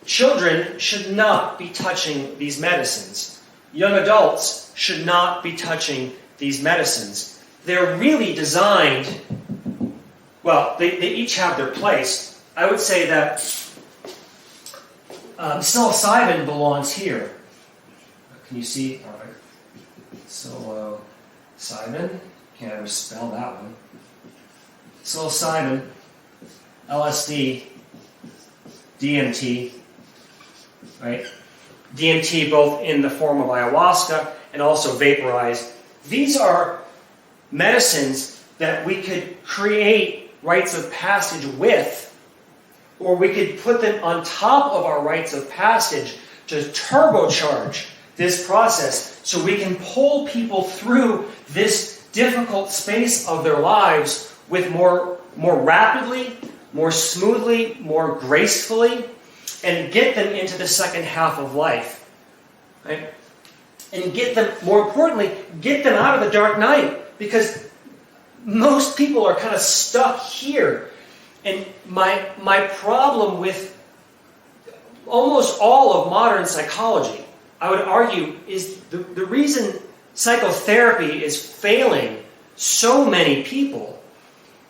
Children should not be touching these medicines. Young adults should not be touching these medicines. They're really designed, well, they each have their place. I would say that psilocybin belongs here. Can you see? All right. Psilocybin. Can't ever spell that one. Psilocybin, LSD, DMT, right? DMT both in the form of ayahuasca and also vaporized. These are medicines that we could create rites of passage with, or we could put them on top of our rites of passage to turbocharge this process so we can pull people through this difficult space of their lives with more rapidly, more smoothly, more gracefully, and get them into the second half of life. Right? And get them, more importantly, get them out of the dark night, because most people are kind of stuck here. And my problem with almost all of modern psychology, I would argue, is the reason psychotherapy is failing so many people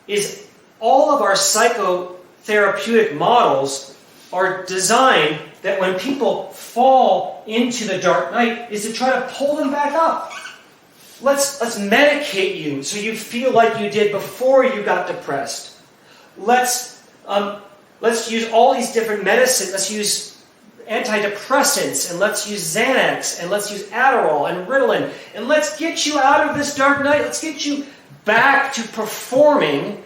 is all of our psychotherapeutic models are designed that when people fall into the dark night is to try to pull them back up. Let's medicate you so you feel like you did before you got depressed. Let's use all these different medicines. Let's use antidepressants, and let's use Xanax, and let's use Adderall and Ritalin, and let's get you out of this dark night. Let's get you back to performing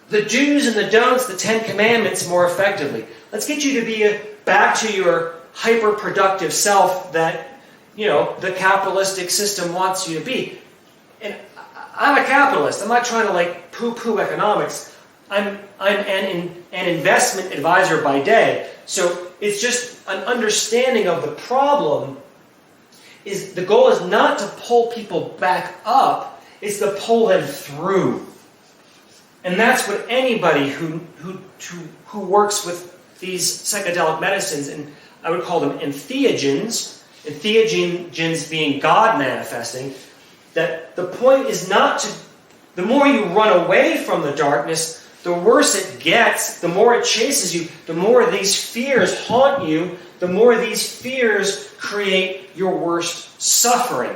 the do's and the don'ts, the 10 Commandments more effectively. Let's get you to be back to your hyper-productive self that, the capitalistic system wants you to be. and I'm a capitalist. I'm not trying to like poo-poo economics. I'm an investment advisor by day. So it's just an understanding of the problem. Is the goal is not to pull people back up, it's to pull them through. And that's what anybody who works with these psychedelic medicines, and I would call them entheogens being God manifesting, that the point is not to, the more you run away from the darkness, the worse it gets, the more it chases you, the more these fears haunt you, the more these fears create your worst suffering.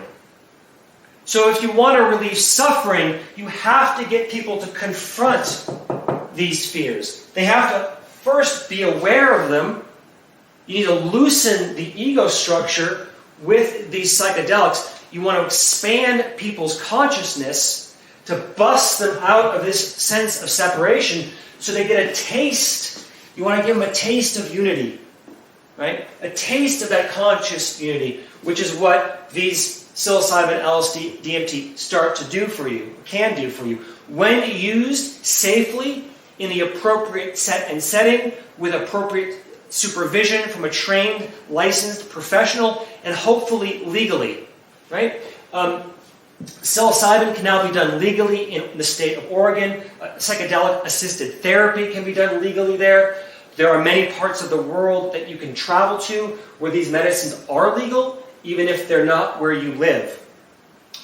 So if you want to relieve suffering, you have to get people to confront these fears. They have to first be aware of them. You need to loosen the ego structure with these psychedelics. You want to expand people's consciousness to bust them out of this sense of separation so they get a taste. You want to give them a taste of unity, right? A taste of that conscious unity, which is what these psilocybin, LSD, DMT start to do for you, can do for you. When used safely in the appropriate set and setting with appropriate supervision from a trained, licensed professional, and hopefully legally, right? Psilocybin can now be done legally in the state of Oregon. Psychedelic-assisted therapy can be done legally there. There are many parts of the world that you can travel to where these medicines are legal, even if they're not where you live.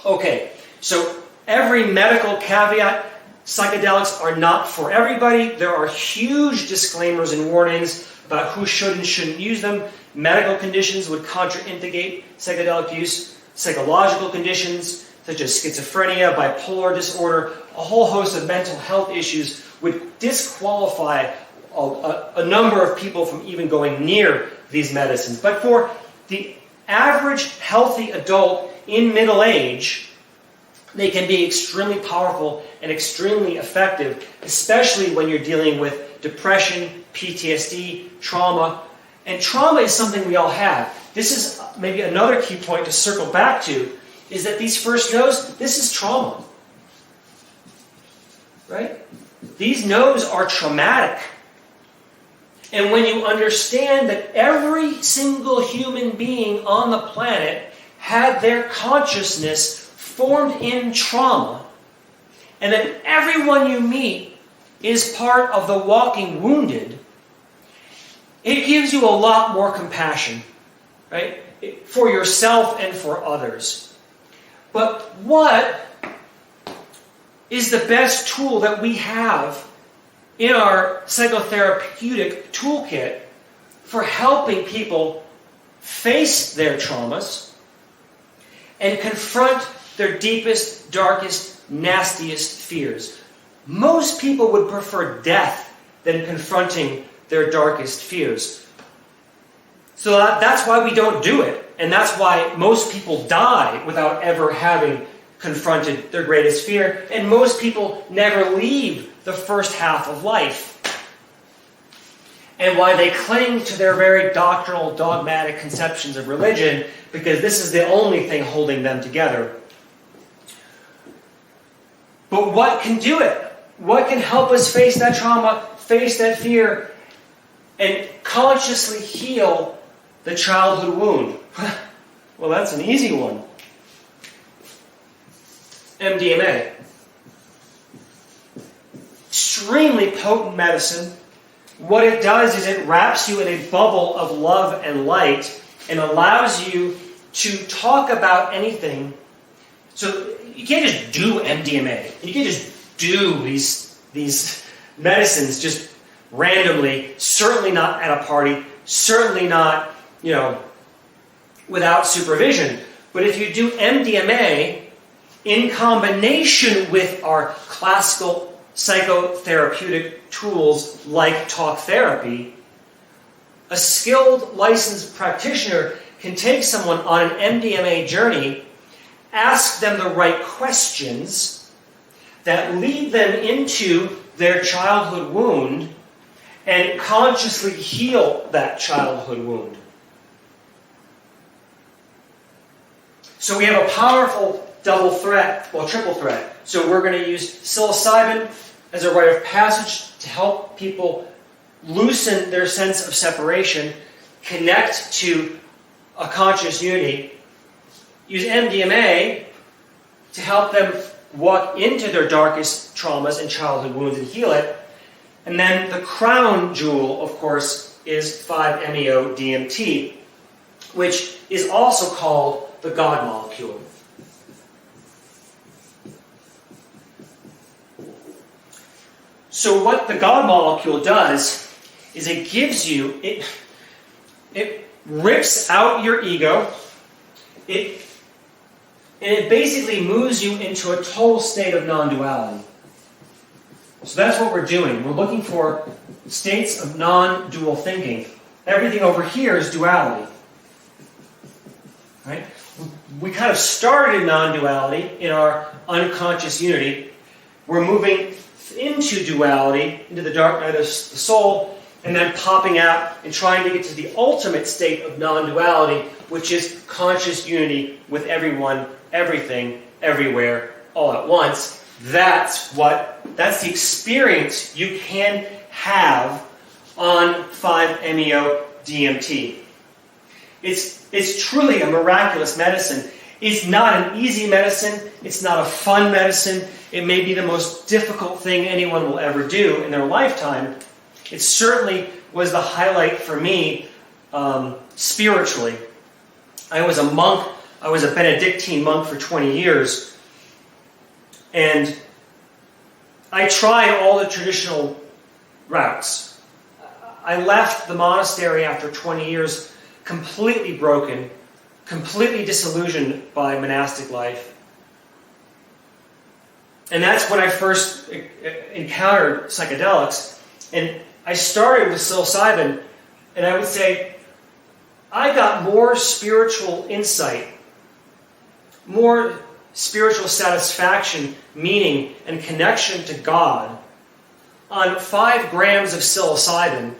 Okay, so every medical caveat, psychedelics are not for everybody. There are huge disclaimers and warnings about who should and shouldn't use them. Medical conditions would contraindicate psychedelic use. Psychological conditions, such as schizophrenia, bipolar disorder, a whole host of mental health issues would disqualify a number of people from even going near these medicines. But for the average healthy adult in middle age, they can be extremely powerful and extremely effective, especially when you're dealing with depression, PTSD, trauma. And trauma is something we all have. This is maybe another key point to circle back to, is that these first nodes, this is trauma. Right? These nodes are traumatic. And when you understand that every single human being on the planet had their consciousness formed in trauma, and that everyone you meet is part of the walking wounded, it gives you a lot more compassion, right? For yourself and for others. But what is the best tool that we have in our psychotherapeutic toolkit for helping people face their traumas and confront their deepest, darkest, nastiest fears? Most people would prefer death than confronting their darkest fears. So that's why we don't do it. And that's why most people die without ever having confronted their greatest fear. And most people never leave the first half of life. And why they cling to their very doctrinal, dogmatic conceptions of religion, because this is the only thing holding them together. But what can do it? What can help us face that trauma, face that fear, and consciously heal the childhood wound? Well, that's an easy one. MDMA. Extremely potent medicine. What it does is it wraps you in a bubble of love and light and allows you to talk about anything. So you can't just do MDMA. You can't just do these medicines just randomly, certainly not at a party, certainly not, without supervision. But if you do MDMA in combination with our classical psychotherapeutic tools like talk therapy, a skilled licensed practitioner can take someone on an MDMA journey, ask them the right questions that lead them into their childhood wound, and consciously heal that childhood wound. So we have a powerful double threat, well, triple threat. So we're going to use psilocybin as a rite of passage to help people loosen their sense of separation, connect to a conscious unity, use MDMA to help them walk into their darkest traumas and childhood wounds and heal it. And then the crown jewel, of course, is 5-MeO-DMT, which is also called the God molecule. So what the God molecule does is it gives you, it rips out your ego, and it basically moves you into a total state of non-duality. So that's what we're doing. We're looking for states of non-dual thinking. Everything over here is duality. Right? We kind of started in non-duality in our unconscious unity. We're moving into duality, into the dark night of the soul, and then popping out and trying to get to the ultimate state of non-duality, which is conscious unity with everyone, everything, everywhere, all at once. That's the experience you can have on 5-MeO-DMT. It's truly a miraculous medicine. It's not an easy medicine. It's not a fun medicine. It may be the most difficult thing anyone will ever do in their lifetime. It certainly was the highlight for me spiritually. I was a monk. I was a Benedictine monk for 20 years. And I tried all the traditional routes. I left the monastery after 20 years completely broken, completely disillusioned by monastic life. And that's when I first encountered psychedelics. And I started with psilocybin, and I would say I got more spiritual insight, more spiritual satisfaction, meaning, and connection to God on 5 grams of psilocybin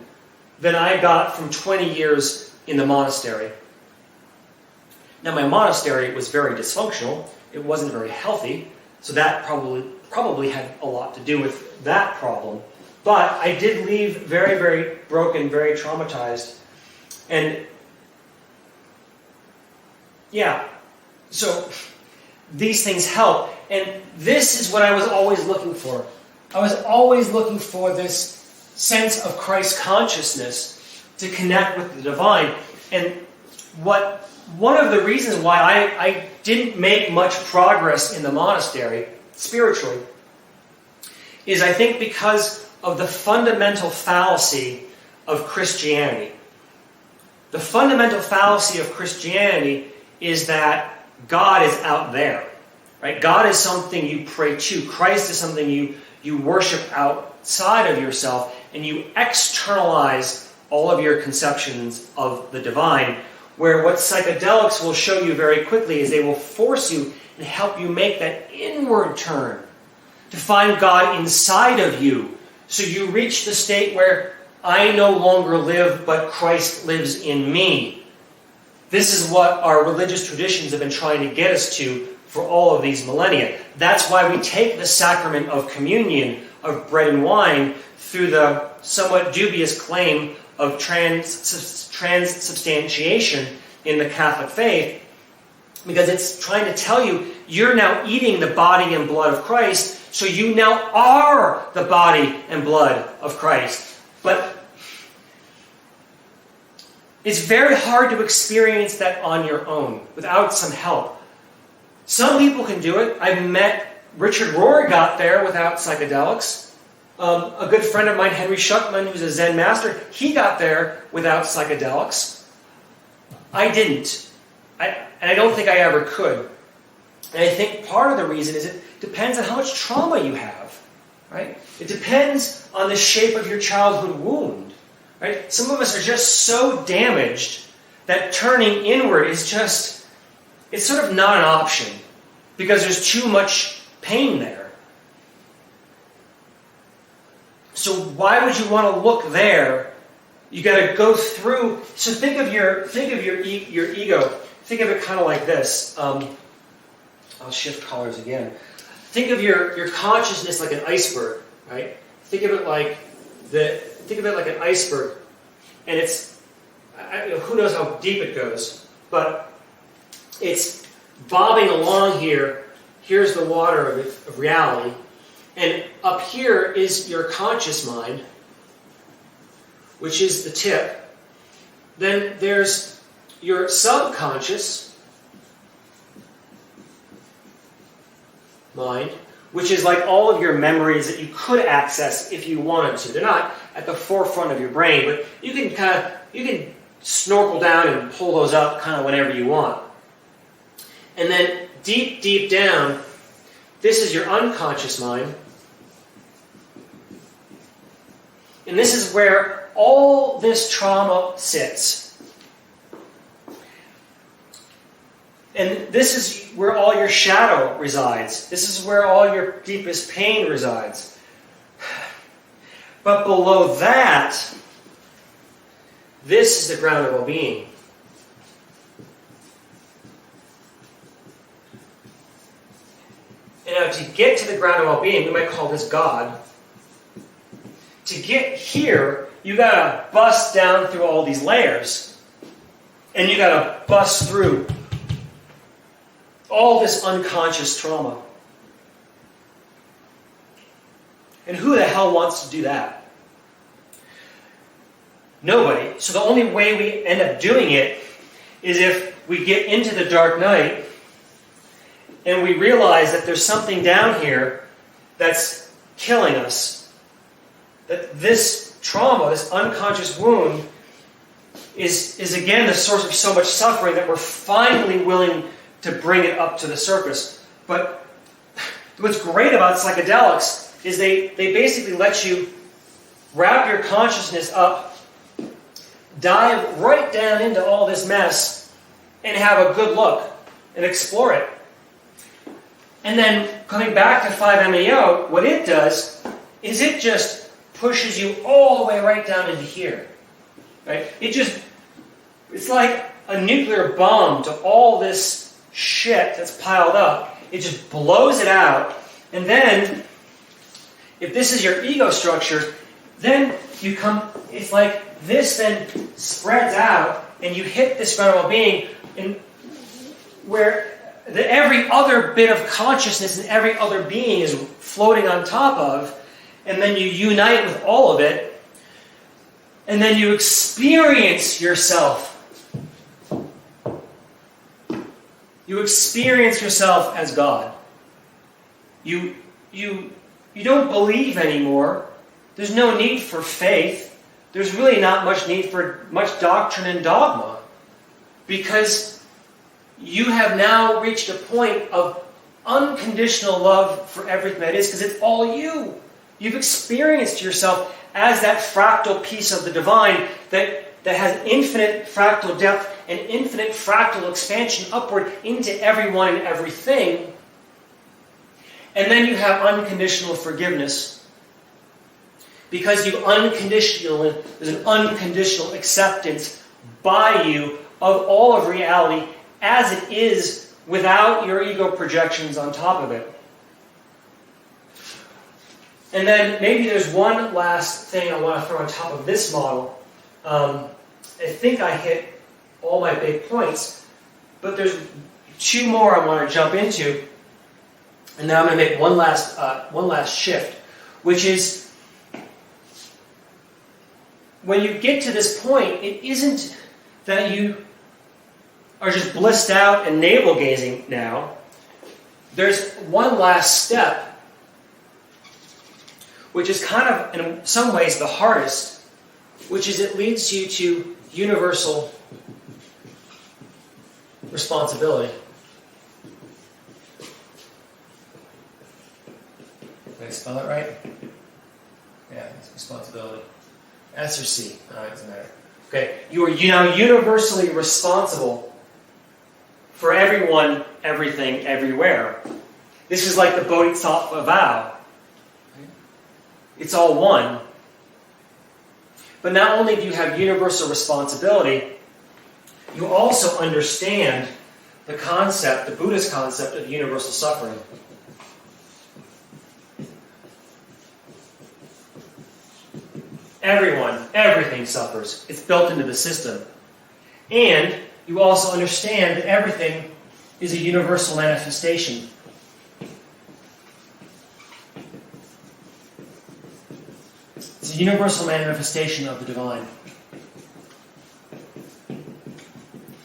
than I got from 20 years in the monastery. Now, my monastery was very dysfunctional. It wasn't very healthy, so that probably had a lot to do with that problem. But I did leave very, very broken, very traumatized. And yeah, so these things help. And this is what I was always looking for. I was always looking for this sense of Christ consciousness to connect with the divine. And one of the reasons why I didn't make much progress in the monastery, spiritually, is I think because of the fundamental fallacy of Christianity. The fundamental fallacy of Christianity is that God is out there. Right? God is something you pray to. Christ is something you worship outside of yourself, and you externalize all of your conceptions of the divine, where what psychedelics will show you very quickly is they will force you and help you make that inward turn to find God inside of you. So you reach the state where I no longer live, but Christ lives in me. This is what our religious traditions have been trying to get us to for all of these millennia. That's why we take the sacrament of communion, of bread and wine, through the somewhat dubious claim of transubstantiation in the Catholic faith, because it's trying to tell you, you're now eating the body and blood of Christ, so you now are the body and blood of Christ. But it's very hard to experience that on your own, without some help. Some people can do it. I've met Richard Rohr got there without psychedelics. A good friend of mine, Henry Schuckman, who's a Zen master, he got there without psychedelics. I didn't. And I don't think I ever could. And I think part of the reason is it depends on how much trauma you have. Right? It depends on the shape of your childhood wound. Right? Some of us are just so damaged that turning inward is just, it's sort of not an option because there's too much pain there. So why would you want to look there? You got to go through. So think of your ego. Think of it kind of like this. I'll shift colors again. Think of your consciousness like an iceberg, right? Think of it like an iceberg, and it's who knows how deep it goes, but it's bobbing along here. Here's the water of reality, and up here is your conscious mind, which is the tip. Then there's your subconscious mind, which is like all of your memories that you could access if you wanted to. They're not at the forefront of your brain, but you can snorkel down and pull those up kind of whenever you want. And then deep, deep down, this is your unconscious mind. And this is where all this trauma sits. And this is where all your shadow resides. This is where all your deepest pain resides. But below that, this is the ground of well-being. And now to get to the ground of well-being, we might call this God. To get here, you gotta bust down through all these layers. And you gotta bust through all this unconscious trauma. And who the hell wants to do that? Nobody. So the only way we end up doing it is if we get into the dark night and we realize that there's something down here that's killing us. That this trauma, this unconscious wound, is again the source of so much suffering that we're finally willing to bring it up to the surface. But what's great about psychedelics is they basically let you wrap your consciousness up, dive right down into all this mess, and have a good look and explore it. And then coming back to 5-MeO, what it does is it just pushes you all the way right down into here. Right? It's like a nuclear bomb to all this shit that's piled up. It just blows it out, and then if this is your ego structure, then it's like this then spreads out and you hit this ground of well-being, and where every other bit of consciousness and every other being is floating on top of, and then you unite with all of it, and then you experience yourself. You experience yourself as God. You don't believe anymore. There's no need for faith. There's really not much need for much doctrine and dogma, because you have now reached a point of unconditional love for everything that is, because it's all you. You've experienced yourself as that fractal piece of the divine that has infinite fractal depth and infinite fractal expansion upward into everyone and everything. And then you have unconditional forgiveness, because there's an unconditional acceptance by you of all of reality as it is, without your ego projections on top of it. And then maybe there's one last thing I want to throw on top of this model. I think I hit all my big points, but there's two more I want to jump into, and then I'm going to make one last shift, which is, when you get to this point, it isn't that you are just blissed out and navel-gazing now. There's one last step, which is kind of, in some ways, the hardest, which is it leads you to universal responsibility. Did I spell it right? Yeah, it's responsibility. S or C? Alright, doesn't matter. Okay, you are now universally responsible for everyone, everything, everywhere. This is like the Bodhisattva vow. It's all one. But not only do you have universal responsibility, you also understand the concept, the Buddhist concept of universal suffering. Everyone, everything suffers. It's built into the system. And you also understand that everything is a universal manifestation. It's a universal manifestation of the divine.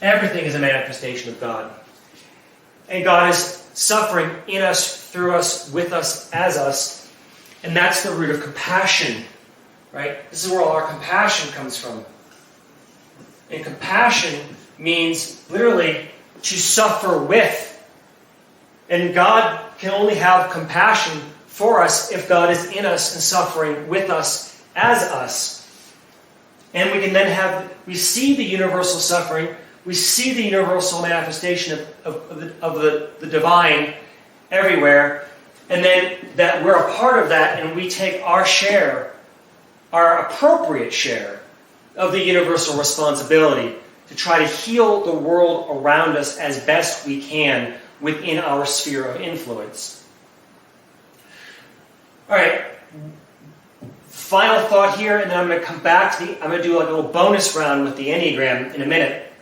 Everything is a manifestation of God. And God is suffering in us, through us, with us, as us. And that's the root of compassion, right? This is where all our compassion comes from. And compassion means literally to suffer with. And God can only have compassion for us if God is in us and suffering with us as us. And we can then we see the universal suffering, we see the universal manifestation of the divine everywhere, and then that we're a part of that and we take our share, our appropriate share of the universal responsibility to try to heal the world around us as best we can within our sphere of influence. All right, final thought here, and then I'm going to come back to I'm going to do like a little bonus round with the Enneagram in a minute,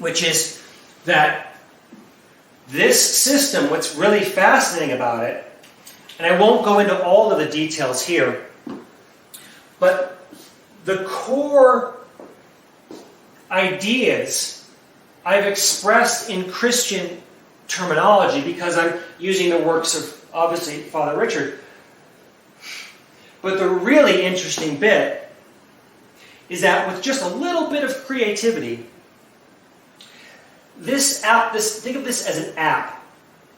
which is that this system, what's really fascinating about it, and I won't go into all of the details here, but the core ideas I've expressed in Christian terminology because I'm using the works of, obviously, Father Richard. But the really interesting bit is that with just a little bit of creativity, this app, think of this as an app,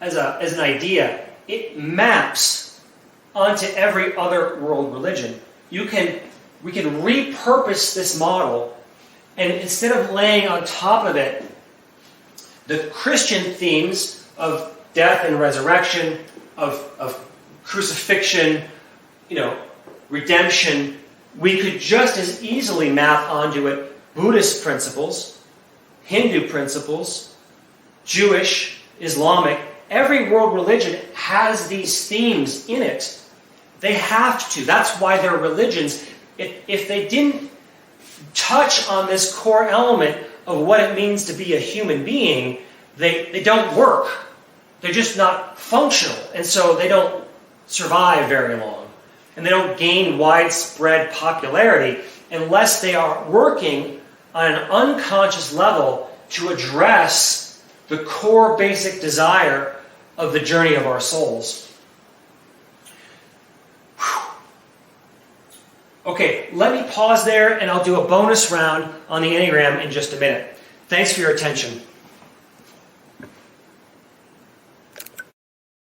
as an idea. It maps onto every other world religion. We can repurpose this model, and instead of laying on top of it the Christian themes of death and resurrection, of crucifixion, redemption, we could just as easily map onto it Buddhist principles, Hindu principles, Jewish, Islamic. Every world religion has these themes in it. They have to. That's why they're religions. If they didn't touch on this core element of what it means to be a human being, they don't work. They're just not functional. And so they don't survive very long. And they don't gain widespread popularity unless they are working on an unconscious level to address the core basic desire of the journey of our souls. Okay, let me pause there and I'll do a bonus round on the Enneagram in just a minute. Thanks for your attention.